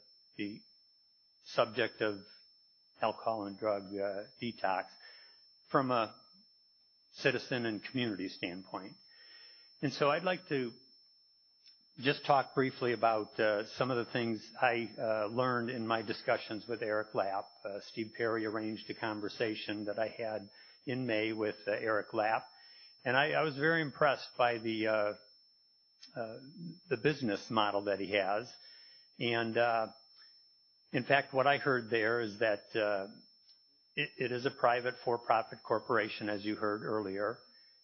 subject of alcohol and drug detox from a citizen and community standpoint. And so I'd like to just talk briefly about some of the things I learned in my discussions with Eric Lapp. Steve Perry arranged a conversation that I had in May with Eric Lapp, and I was very impressed by the business model that he has. And in fact, what I heard there is that it is a private for-profit corporation, as you heard earlier,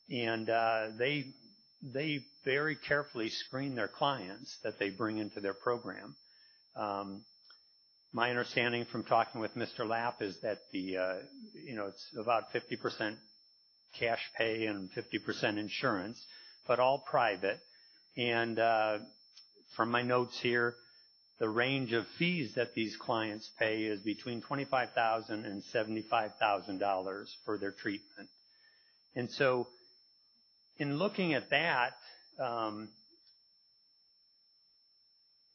and they very carefully screen their clients that they bring into their program. My understanding from talking with Mr. Lapp is that it's about 50% cash pay and 50% insurance, but all private. And from my notes here, the range of fees that these clients pay is between $25,000 and $75,000 for their treatment. And so in looking at that,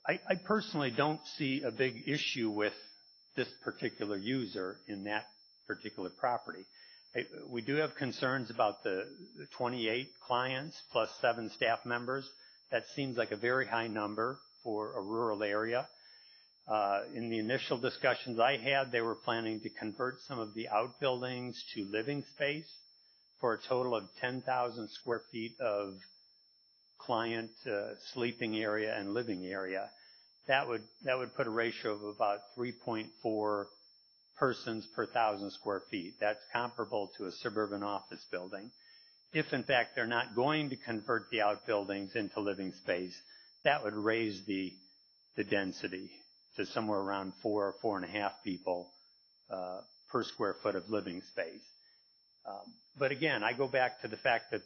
I personally don't see a big issue with this particular user in that particular property. We do have concerns about the 28 clients plus 7 staff members. That seems like a very high number for a rural area. In the initial discussions I had, they were planning to convert some of the outbuildings to living space for a total of 10,000 square feet of client sleeping area and living area. That would put a ratio of about 3.4 persons per 1,000 square feet. That's comparable to a suburban office building. If in fact they're not going to convert the outbuildings into living space, that would raise the density to somewhere around 4 or 4.5 people per square foot of living space. But again, I go back to the fact that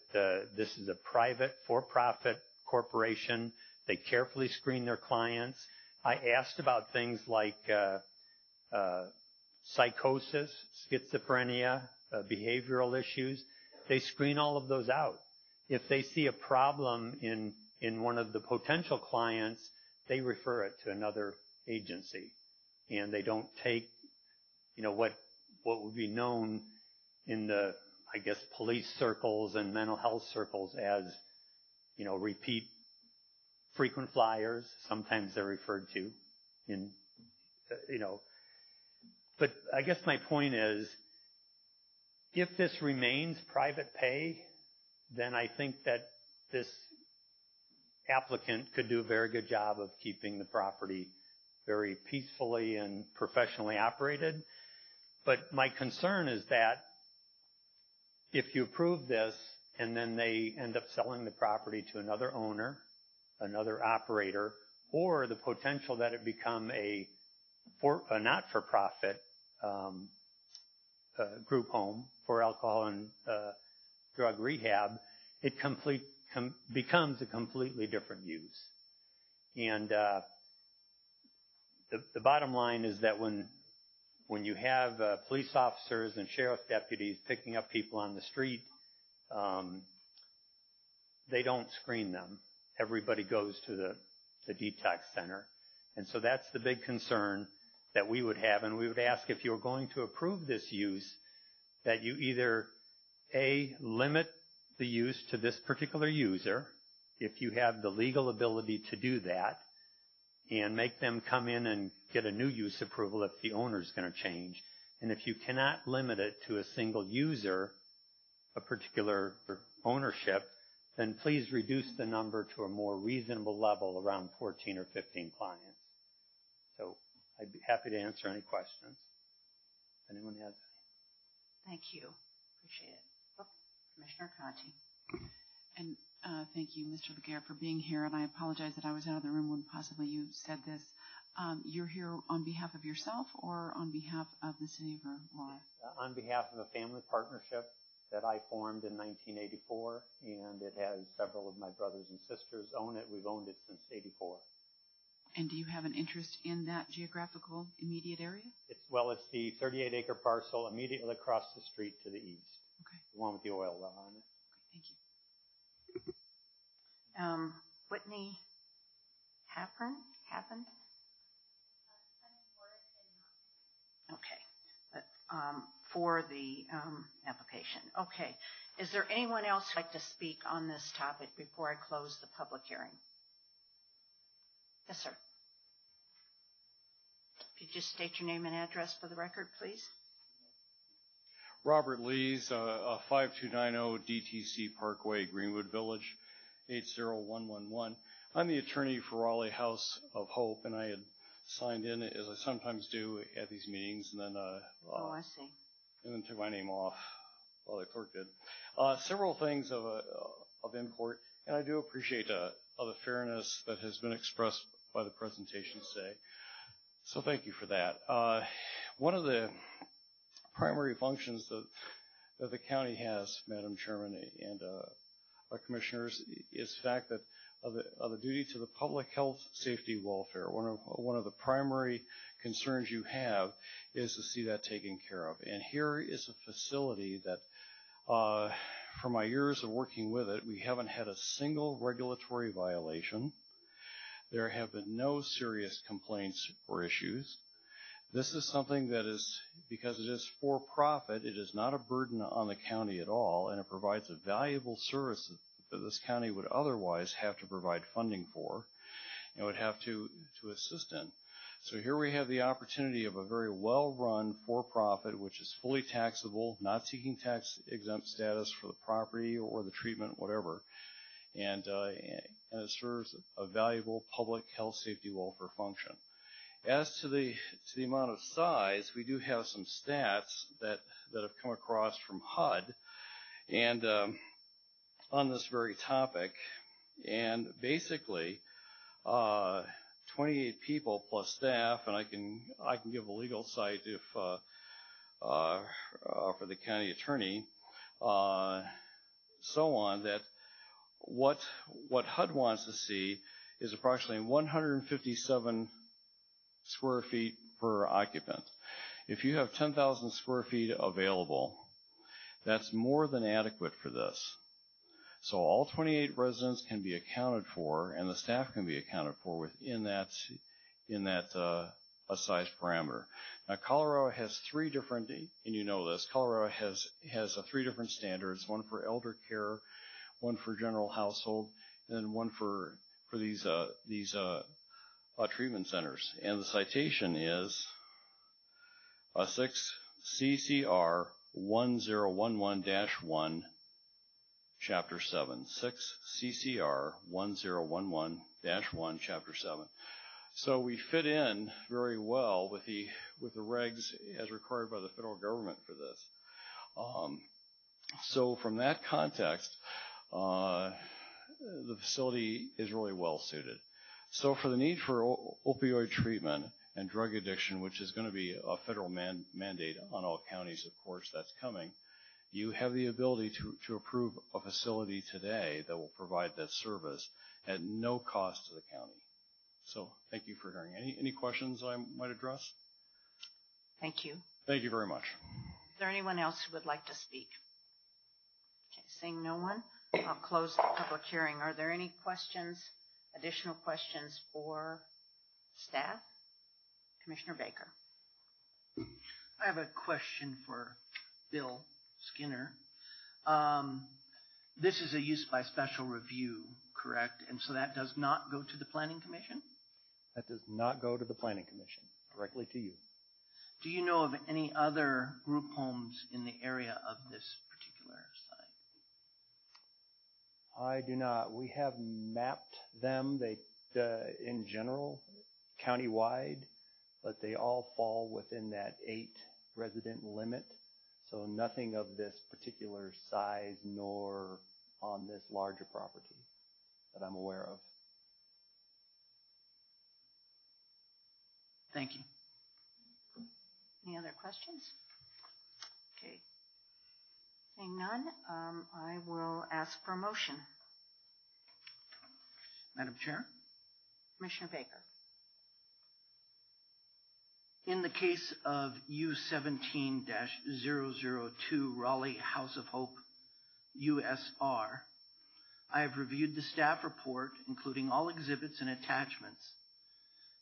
this is a private for-profit corporation. They carefully screen their clients. I asked about things like psychosis, schizophrenia, behavioral issues. They screen all of those out. If they see a problem in one of the potential clients, they refer it to another agency, and they don't take, what would be known in the, I guess, police circles and mental health circles as, repeat frequent flyers. Sometimes they're referred to in, But I guess my point is, if this remains private pay, then I think that this applicant could do a very good job of keeping the property very peacefully and professionally operated. But my concern is that if you approve this and then they end up selling the property to another owner, another operator, or the potential that it become a not-for-profit group home for alcohol and drug rehab, it becomes a completely different use. And the bottom line is that when you have police officers and sheriff deputies picking up people on the street, they don't screen them. Everybody goes to the detox center. And so that's the big concern that we would have. And we would ask, if you're going to approve this use, that you either, A, limit the use to this particular user, if you have the legal ability to do that, and make them come in and get a new use approval if the owner is going to change. And if you cannot limit it to a single user, a particular ownership, then please reduce the number to a more reasonable level, around 14 or 15 clients. So I'd be happy to answer any questions. If anyone has any. Thank you. Appreciate it. Oh, Commissioner Conti. And thank you, Mr. Laguerre, for being here. And I apologize that I was out of the room when possibly you said this. You're here on behalf of yourself or on behalf of the City of Aurora? On behalf of a family partnership that I formed in 1984, and it has several of my brothers and sisters own it. We've owned it since '84. And do you have an interest in that geographical immediate area? It's the 38-acre parcel immediately across the street to the east. Okay. The one with the oil well on it. Okay, thank you. Whitney Happen? Okay. For the application. Okay. Is there anyone else who'd like to speak on this topic before I close the public hearing? Yes, sir. If you just state your name and address for the record, please. Robert Lees, 5290 DTC Parkway, Greenwood Village, 80111. I'm the attorney for Raleigh House of Hope, and I had signed in, as I sometimes do at these meetings, and then I see. And then took my name off while the clerk did. Several things of import, and I do appreciate the fairness that has been expressed by the presentation today. So thank you for that. One of the primary functions that the county has, Madam Chairman and commissioners, is the fact that of the duty to the public health, safety, welfare. One of the primary concerns you have is to see that taken care of. And here is a facility that, for my years of working with it, we haven't had a single regulatory violation. There have been no serious complaints or issues. This is something that is, because it is for profit, it is not a burden on the county at all, and it provides a valuable service that this county would otherwise have to provide funding for and would have to assist in. So here we have the opportunity of a very well-run for-profit, which is fully taxable, not seeking tax-exempt status for the property or the treatment, whatever, and it serves a valuable public health, safety, welfare function. As to the amount of size, we do have some stats that have come across from HUD, and on this very topic, and basically 28 people plus staff, and I can give a legal cite if for the county attorney, so on, that what HUD wants to see is approximately 157 square feet per occupant. If you have 10,000 square feet available, that's more than adequate for this. So all 28 residents can be accounted for, and the staff can be accounted for within that size parameter. Now, Colorado has three different, and you know this, Colorado has three different standards: one for elder care, one for general household, and then one for these treatment centers. And the citation is 6 CCR 1011-1, Chapter 7. 6 CCR 1011-1, Chapter 7. So we fit in very well with the regs as required by the federal government for this. So from that context, the facility is really well suited. So for the need for opioid treatment and drug addiction, which is going to be a federal mandate on all counties, of course, that's coming, you have the ability to approve a facility today that will provide that service at no cost to the county. So thank you for hearing. Any questions I might address? Thank you. Thank you very much. Is there anyone else who would like to speak? Okay, seeing no one, I'll close the public hearing. Are there any questions, additional questions for staff? Commissioner Baker. I have a question for Bill Skinner. This is a use by special review, correct? And so that does not go to the Planning Commission? That does not go to the Planning Commission, directly to you. Do you know of any other group homes in the area of this particular site? I do not. We have mapped them. They, in general, countywide, but they all fall within that 8-resident limit. So nothing of this particular size nor on this larger property that I'm aware of. Thank you. Any other questions? Okay. Seeing none, I will ask for a motion. Madam Chair? Commissioner Baker. In the case of U17-002 Raleigh House of Hope, USR, I have reviewed the staff report, including all exhibits and attachments,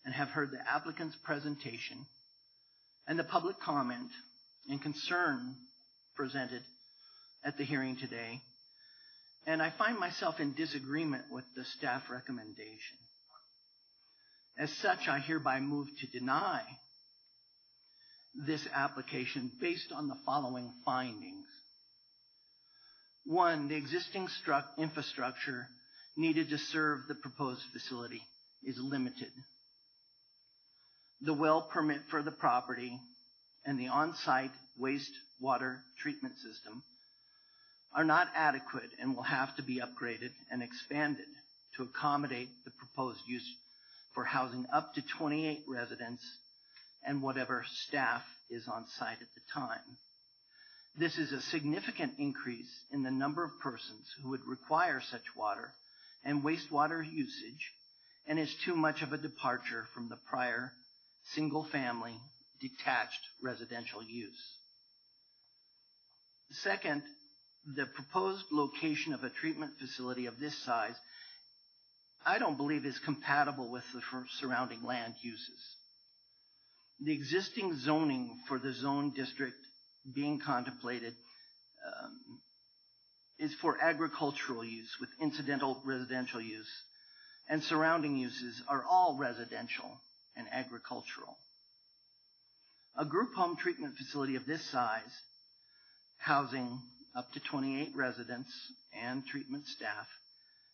and have heard the applicant's presentation and the public comment and concern presented at the hearing today, and I find myself in disagreement with the staff recommendation. As such, I hereby move to deny this application based on the following findings. 1, the existing infrastructure needed to serve the proposed facility is limited. The well permit for the property and the on-site wastewater treatment system are not adequate and will have to be upgraded and expanded to accommodate the proposed use for housing up to 28 residents and whatever staff is on site at the time. This is a significant increase in the number of persons who would require such water and wastewater usage, and is too much of a departure from the prior single-family detached residential use. Second, the proposed location of a treatment facility of this size, I don't believe is compatible with the surrounding land uses. The existing zoning for the zone district being contemplated is for agricultural use with incidental residential use, and surrounding uses are all residential and agricultural. A group home treatment facility of this size, housing up to 28 residents and treatment staff,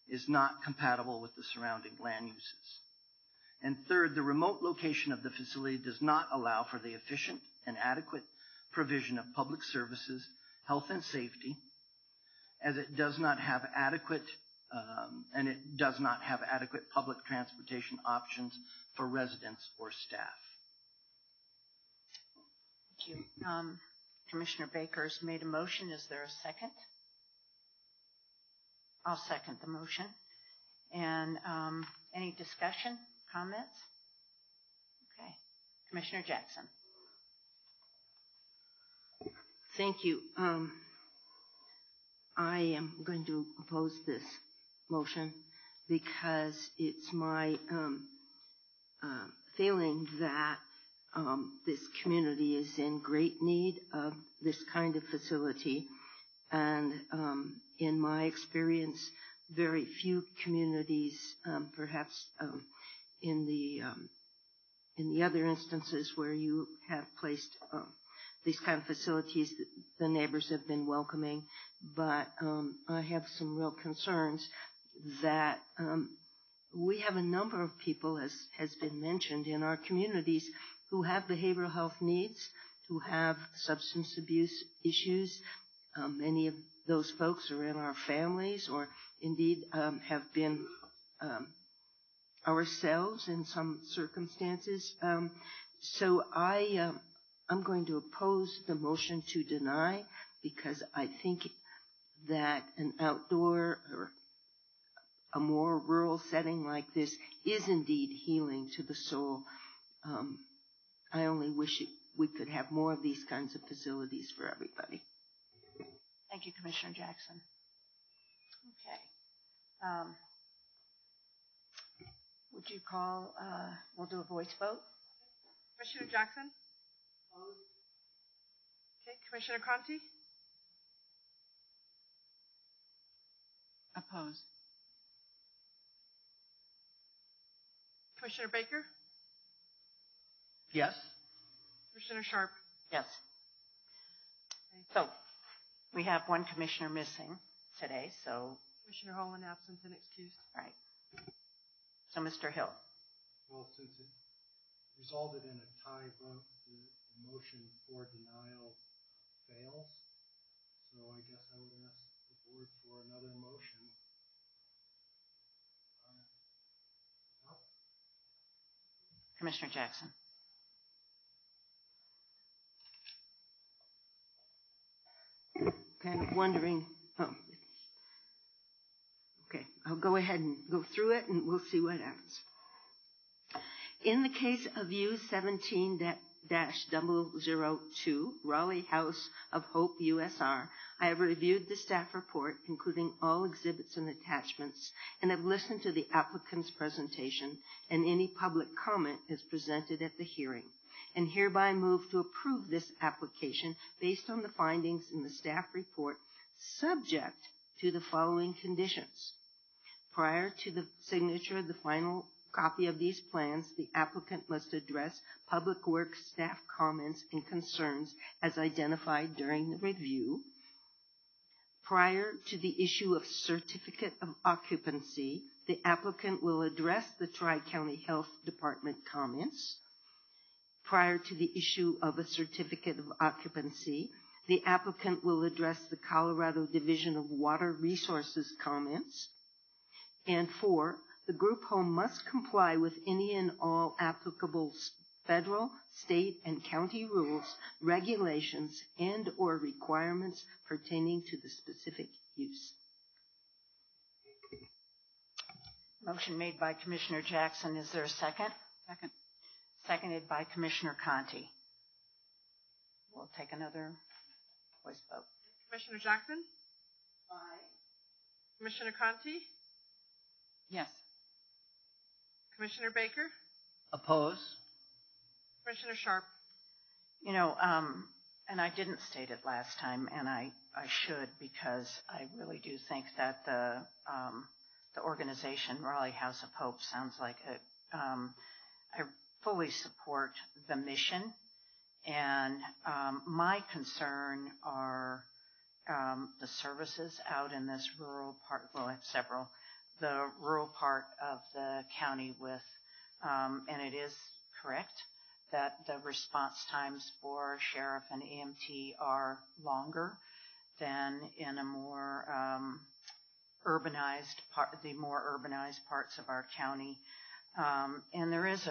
is not compatible with the surrounding land uses. And third, the remote location of the facility does not allow for the efficient and adequate provision of public services, health and safety, as it does not have adequate public transportation options for residents or staff. Thank you. Commissioner Baker's made a motion. Is there a second? I'll second the motion. And any discussion, comments? Okay. Commissioner Jackson. Thank you. I am going to oppose this motion because it's my feeling that this community is in great need of this kind of facility. And in my experience, very few communities, perhaps in the other instances where you have placed these kind of facilities, the neighbors have been welcoming. But I have some real concerns that we have a number of people, as has been mentioned, in our communities who have behavioral health needs, who have substance abuse issues. Many of those folks are in our families or indeed have been ourselves in some circumstances. So I'm going to oppose the motion to deny because I think that an outdoor or a more rural setting like this is indeed healing to the soul. I only wish we could have more of these kinds of facilities for everybody. Thank you, Commissioner Jackson. Okay. Would you call, we'll do a voice vote. Commissioner Jackson? Okay, Commissioner Conti? Oppose. Commissioner Baker? Yes. Commissioner Sharp? Yes. So we have one commissioner missing today, so. Commissioner Holland absent and excused. Right. So Mr. Hill. Well, since it resulted in a tie vote, the motion for denial fails. So I guess I would ask the board for another motion. Commissioner Jackson. Kind of wondering. Okay, I'll go ahead and go through it and we'll see what happens. In the case of U17-002, Raleigh House of Hope, USR, I have reviewed the staff report, including all exhibits and attachments, and have listened to the applicant's presentation and any public comment as presented at the hearing, and hereby move to approve this application based on the findings in the staff report subject to the following conditions. Prior to the signature of the final copy of these plans, the applicant must address Public Works staff comments and concerns as identified during the review. Prior to the issue of certificate of occupancy, the applicant will address the Tri-County Health Department comments. Prior to the issue of a certificate of occupancy, the applicant will address the Colorado Division of Water Resources comments. And 4, the group home must comply with any and all applicable federal, state, and county rules, regulations, and or requirements pertaining to the specific use. Motion made by Commissioner Jackson. Is there a second? Second. Seconded by Commissioner Conti. We'll take another voice vote. Commissioner Jackson? Aye. Commissioner Conti? Yes. Commissioner Baker? Oppose? Commissioner Sharp? And I didn't state it last time, and I should, because I really do think that the organization, Raleigh House of Hope, sounds like I fully support the mission, and my concern are the services out in this rural part. Well, I have several. The rural part of the county with, and it is correct that the response times for sheriff and EMT are longer than in a more urbanized part, the more urbanized parts of our county. And there is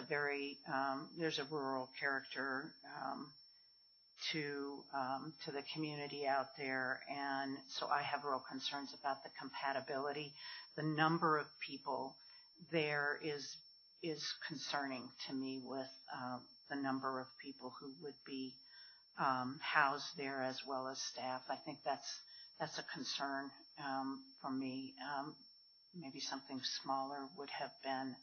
there's a rural character to the community out there, and so I have real concerns about the compatibility. The number of people there is concerning to me with the number of people who would be housed there as well as staff. I think that's a concern for me. Maybe something smaller would have been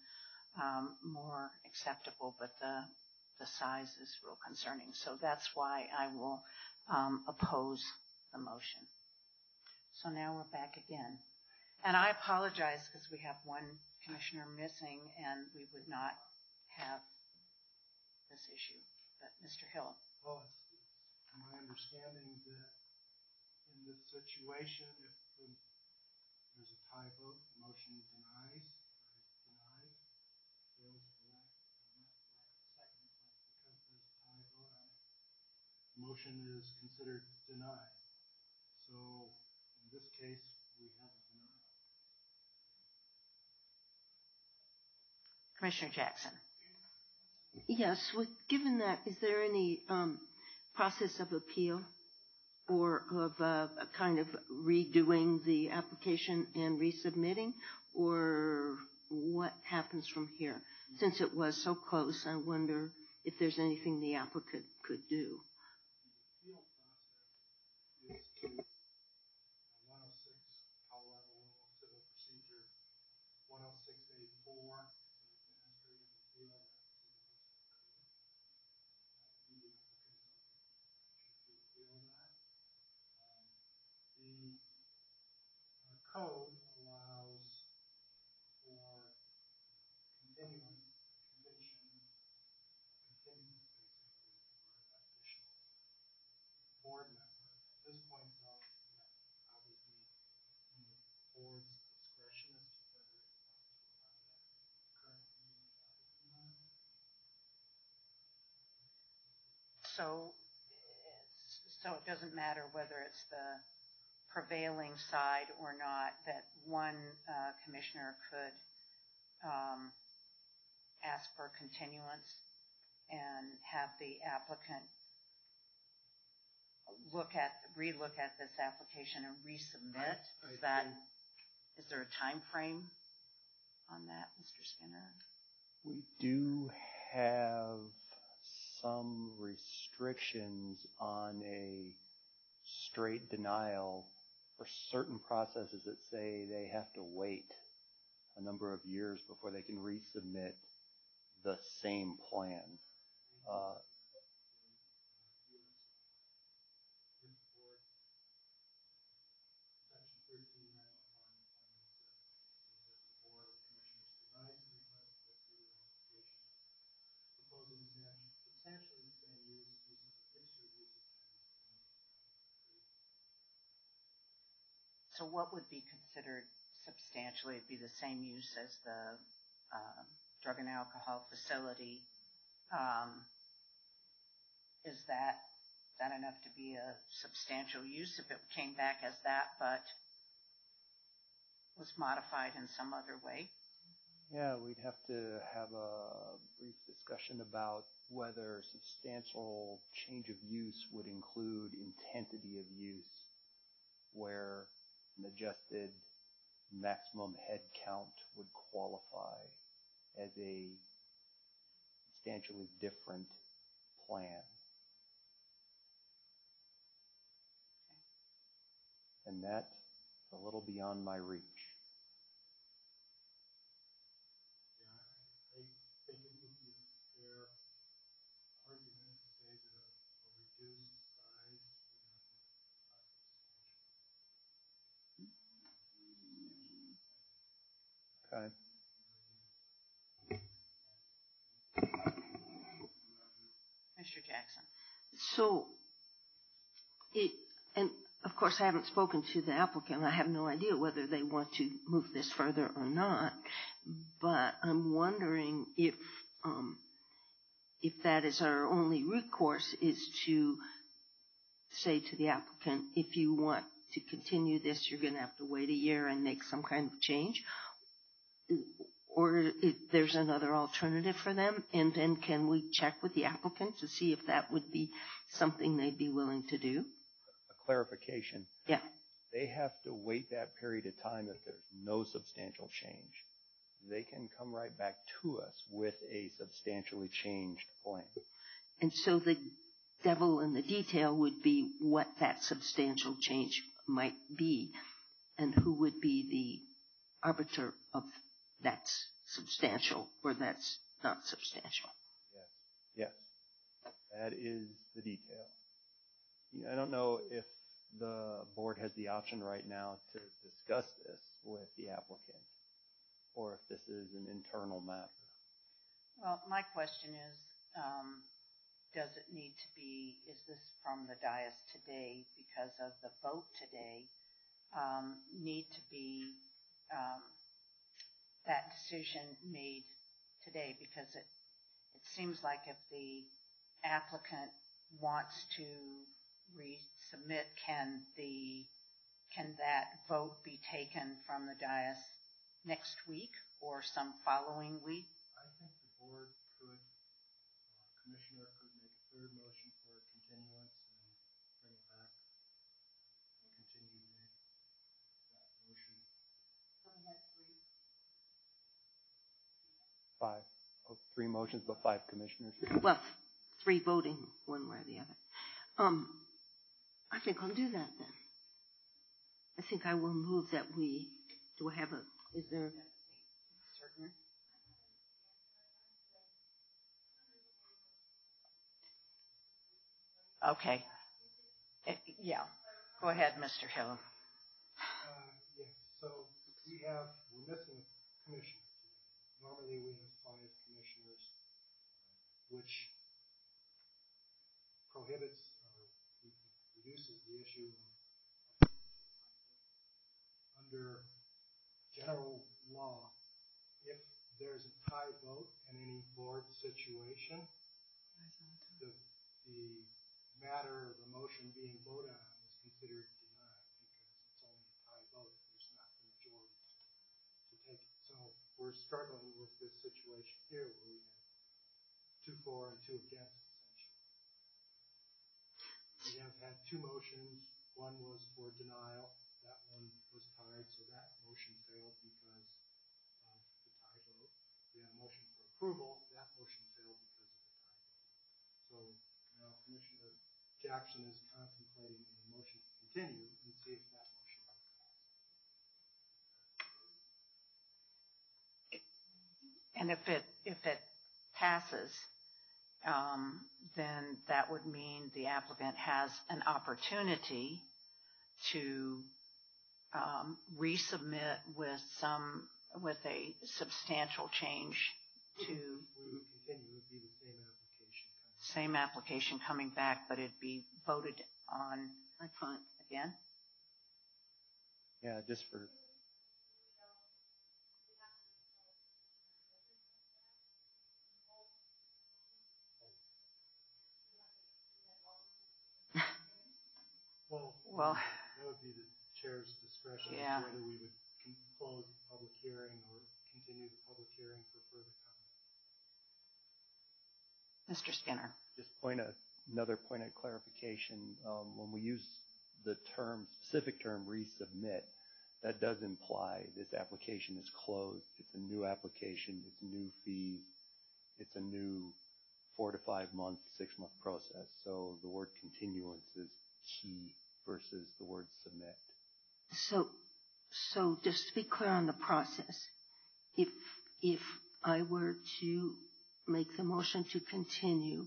more acceptable, but the size is real concerning. So that's why I will oppose the motion. So now we're back again. And I apologize because we have one commissioner missing and we would not have this issue. But Mr. Hill. Well, it's my understanding that in this situation, if there's a tie vote, the motion denies, fails for lack of second, because there's a tie vote on it, the motion is considered denied. So in this case, we have a denial. Commissioner Jackson. Yes, given that, is there any process of appeal or of a kind of redoing the application and resubmitting, or what happens from here? Since it was so close, I wonder if there's anything the applicant could do. The appeal process is to 106 Colorado Rule of Civil Procedure 106A4. The code allows for continuance basically, for an additional board member. At this point, though, that would be in the board's discretion as to whether it wants to allow that currently. So it doesn't matter whether it's the prevailing side or not, that one commissioner could ask for continuance and have the applicant relook at this application and resubmit. Is there a time frame on that, Mr. Skinner? We do have some restrictions on a straight denial for certain processes that say they have to wait a number of years before they can resubmit the same plan. So what would be considered substantially? It'd be the same use as the drug and alcohol facility. Is that enough to be a substantial use if it came back as that, but was modified in some other way? Yeah, we'd have to have a brief discussion about whether substantial change of use would include intensity of use, where an adjusted maximum head count would qualify as a substantially different plan. And that's a little beyond my reach. I think it would be a fair argument to say that a reduced size Okay. Mr. Jackson. So, and of course I haven't spoken to the applicant. I have no idea whether they want to move this further or not, but I'm wondering if that is our only recourse, is to say to the applicant, if you want to continue this, you're going to have to wait a year and make some kind of change, or if there's another alternative for them, and then can we check with the applicant to see if that would be something they'd be willing to do? A clarification. Yeah. They have to wait that period of time if there's no substantial change. They can come right back to us with a substantially changed plan. And so the devil in the detail would be what that substantial change might be, and who would be the arbiter of that's substantial or that's not substantial. Yes. That is the detail. I don't know if the board has the option right now to discuss this with the applicant, or if this is an internal matter. Well, my question is, does it need to be, is this from the dais today because of the vote today, need to be that decision made today? Because it seems like if the applicant wants to resubmit, can that vote be taken from the dais next week or some following week? I think the board could, Commissioner could make a third motion for a continuance and bring it back and continue that motion. So we have three. 5. Oh, 3 motions, but 5 commissioners. Well, 3 voting one way or the other. I think I'll do that then. I think I will move that we, do I have a, is there certain? Okay. Yeah. Go ahead, Mr. Hill. Yes. So we're missing a commissioner today. Normally we have 5 commissioners, which prohibits or reduces the issue under general law. If there's a tie vote in any board situation, the matter, the motion being voted on is considered denied because it's only a tie vote. There's not the majority to take it. So we're struggling with this situation here where we have 2 for and 2 against, essentially. We have had 2 motions. One was for denial. That one was tied, so that motion failed because of the tie vote. We had a motion for approval. That motion failed because of the tie vote. So now Commissioner Jackson is contemplating a motion to continue and see if that motion will pass. And if it passes, then that would mean the applicant has an opportunity to resubmit with a substantial change to. We would continue. It would be the same application. Same application coming back, but it'd be voted on again? Yeah, just for. Well, that would be the chair's discretion Yeah. whether we would close the public hearing or continue the public hearing for further comment. Mr. Skinner. Just another point of clarification. When we use the specific term resubmit, that does imply this application is closed. It's a new application. It's new fees. It's a new 4 to 5 month, 6 month process. So the word continuance is key versus the word submit. So just to be clear on the process, if I were to make the motion to continue,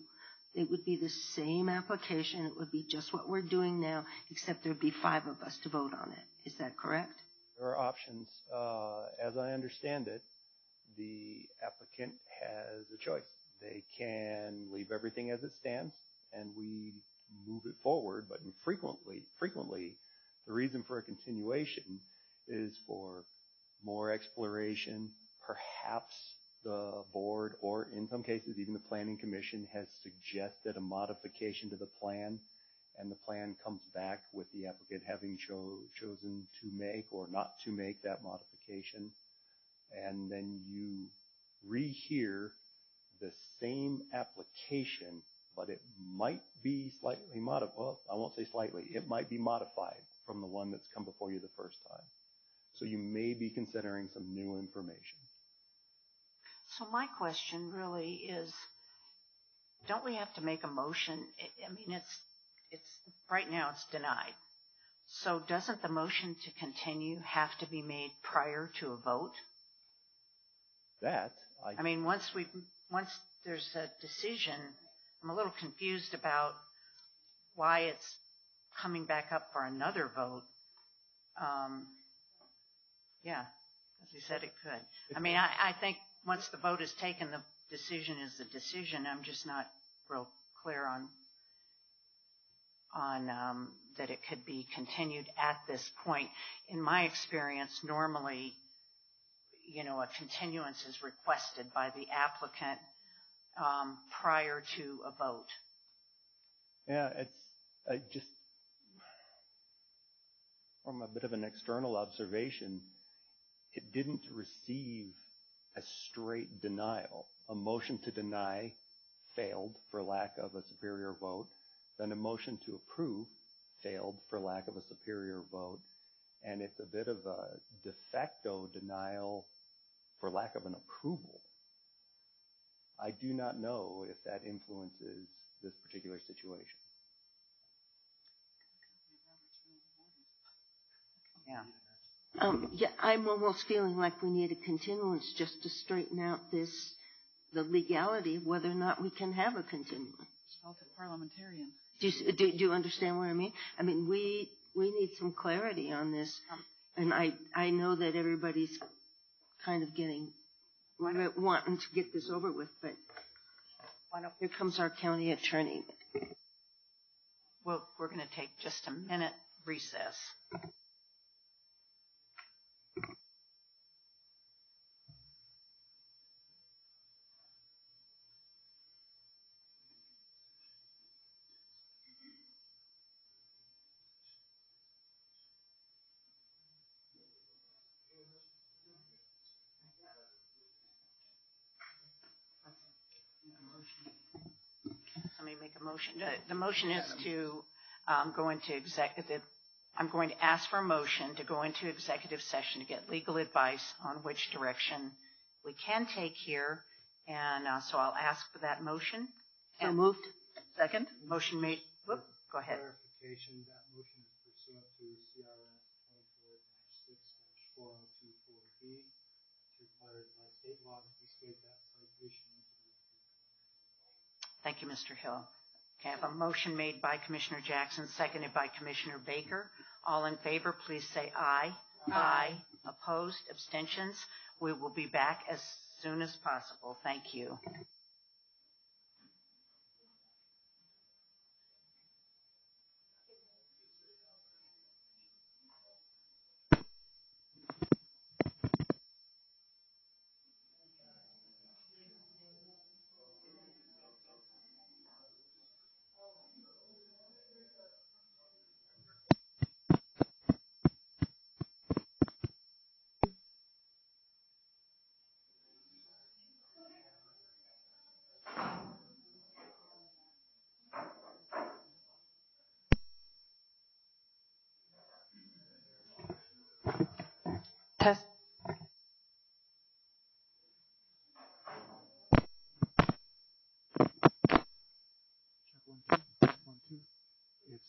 it would be the same application. It would be just what we're doing now, except there'd be 5 of us to vote on it. Is that correct? There are options. As I understand it, the applicant has a choice. They can leave everything as it stands and we move it forward, but frequently, the reason for a continuation is for more exploration. Perhaps the board, or in some cases even the planning commission, has suggested a modification to the plan, and the plan comes back with the applicant having chosen to make or not to make that modification, and then you rehear the same application, but it might be slightly modified. Well, I won't say slightly. It might be modified from the one that's come before you the first time. So you may be considering some new information. So my question really is, don't we have to make a motion? I mean, it's right now it's denied. So doesn't the motion to continue have to be made prior to a vote? I mean, once there's a decision, I'm a little confused about why it's coming back up for another vote. Yeah, as we said, it could. I mean, I think once the vote is taken, the decision is the decision. I'm just not real clear on that it could be continued at this point. In my experience, normally, a continuance is requested by the applicant prior to a vote. Yeah, it's just from a bit of an external observation, it didn't receive a straight denial. A motion to deny failed for lack of a superior vote. Then a motion to approve failed for lack of a superior vote. And it's a bit of a de facto denial for lack of an approval. I do not know if that influences this particular situation. Yeah. I'm almost feeling like we need a continuance just to straighten out the legality of whether or not we can have a continuance. It's called a parliamentarian. Do you understand what I mean? I mean, we need some clarity on this, and I know that everybody's kind of wanting to get this over with, but here comes our county attorney. Well, we're going to take just a minute recess. Somebody make a motion. The motion is to go into executive. I'm going to ask for a motion to go into executive session to get legal advice on which direction we can take here. And so I'll ask for that motion. So moved. Second. Motion made. Whoop, go ahead. Clarification, that motion is pursuant to CRS 24-6-4024B. It's required by state law to display that citation. Thank you, Mr. Hill. Okay, I have a motion made by Commissioner Jackson, seconded by Commissioner Baker. All in favor, please say aye. Aye. Opposed? Abstentions? We will be back as soon as possible. Thank you. Test. Check 1, 2. It's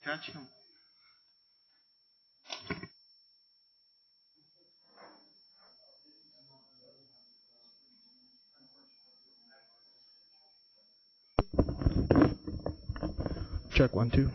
Touch him. check 1, 2.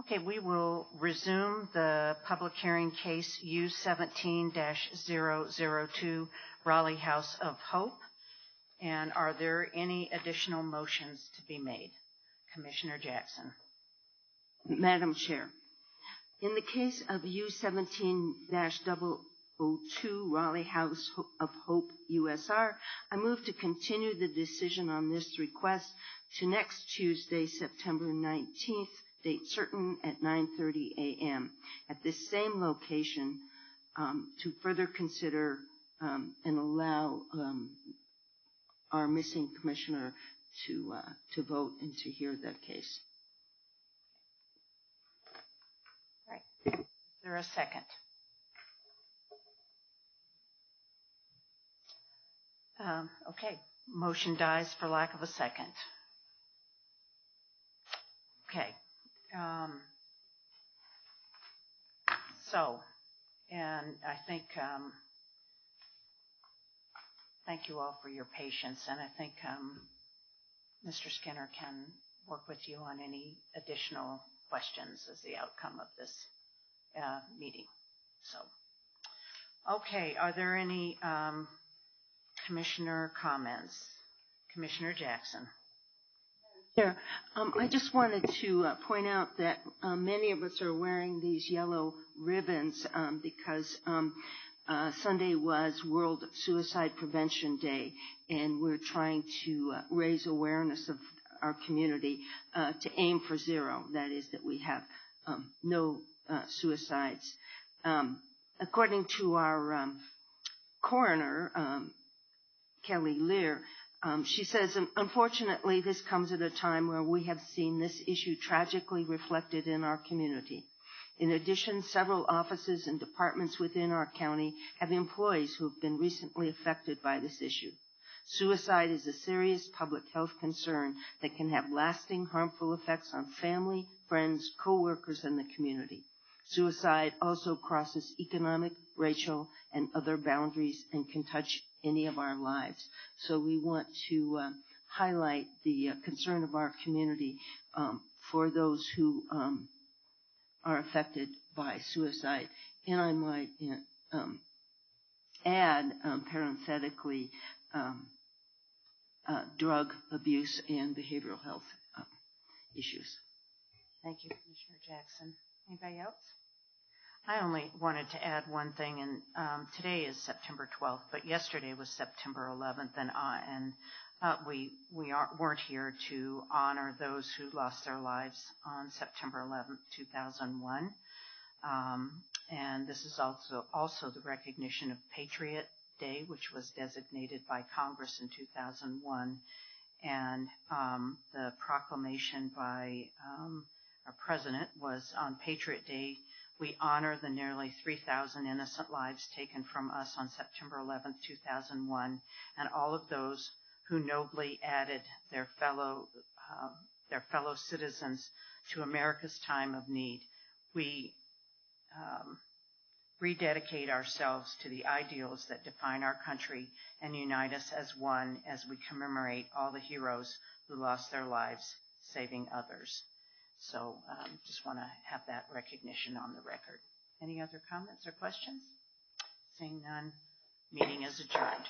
Okay, we will resume the public hearing case U17-002, Raleigh House of Hope. And are there any additional motions to be made? Commissioner Jackson. Madam Chair, in the case of U17-002, Raleigh House of Hope, USR, I move to continue the decision on this request to next Tuesday, September 19th, date certain at 9:30 a.m. at this same location to further consider and allow our missing commissioner to vote and to hear that case. Right. Is there a second? Okay. Motion dies for lack of a second. Okay. And I think, thank you all for your patience, and I think Mr. Skinner can work with you on any additional questions as the outcome of this meeting. So, okay, are there any commissioner comments? Commissioner Jackson. Chair, I just wanted to point out that many of us are wearing these yellow ribbons because Sunday was World Suicide Prevention Day, and we're trying to raise awareness of our community to aim for zero. That is, that we have no suicides. According to our coroner, Kelly Lear, she says, unfortunately, this comes at a time where we have seen this issue tragically reflected in our community. In addition, several offices and departments within our county have employees who have been recently affected by this issue. Suicide is a serious public health concern that can have lasting harmful effects on family, friends, co-workers, and the community. Suicide also crosses economic, racial, and other boundaries and can touch any of our lives. So we want to highlight the concern of our community for those who are affected by suicide. And I might add, parenthetically, drug abuse and behavioral health issues. Thank you, Commissioner Jackson. Anybody else? I only wanted to add one thing, and today is September 12th, but yesterday was September 11th, and we weren't here to honor those who lost their lives on September 11th, 2001. And this is also the recognition of Patriot Day, which was designated by Congress in 2001, and the proclamation by our president was on Patriot Day. We honor the nearly 3,000 innocent lives taken from us on September 11th, 2001, and all of those who nobly added their fellow citizens to America's time of need. We rededicate ourselves to the ideals that define our country and unite us as one as we commemorate all the heroes who lost their lives saving others. So just want to have that recognition on the record. Any other comments or questions? Seeing none, meeting is adjourned.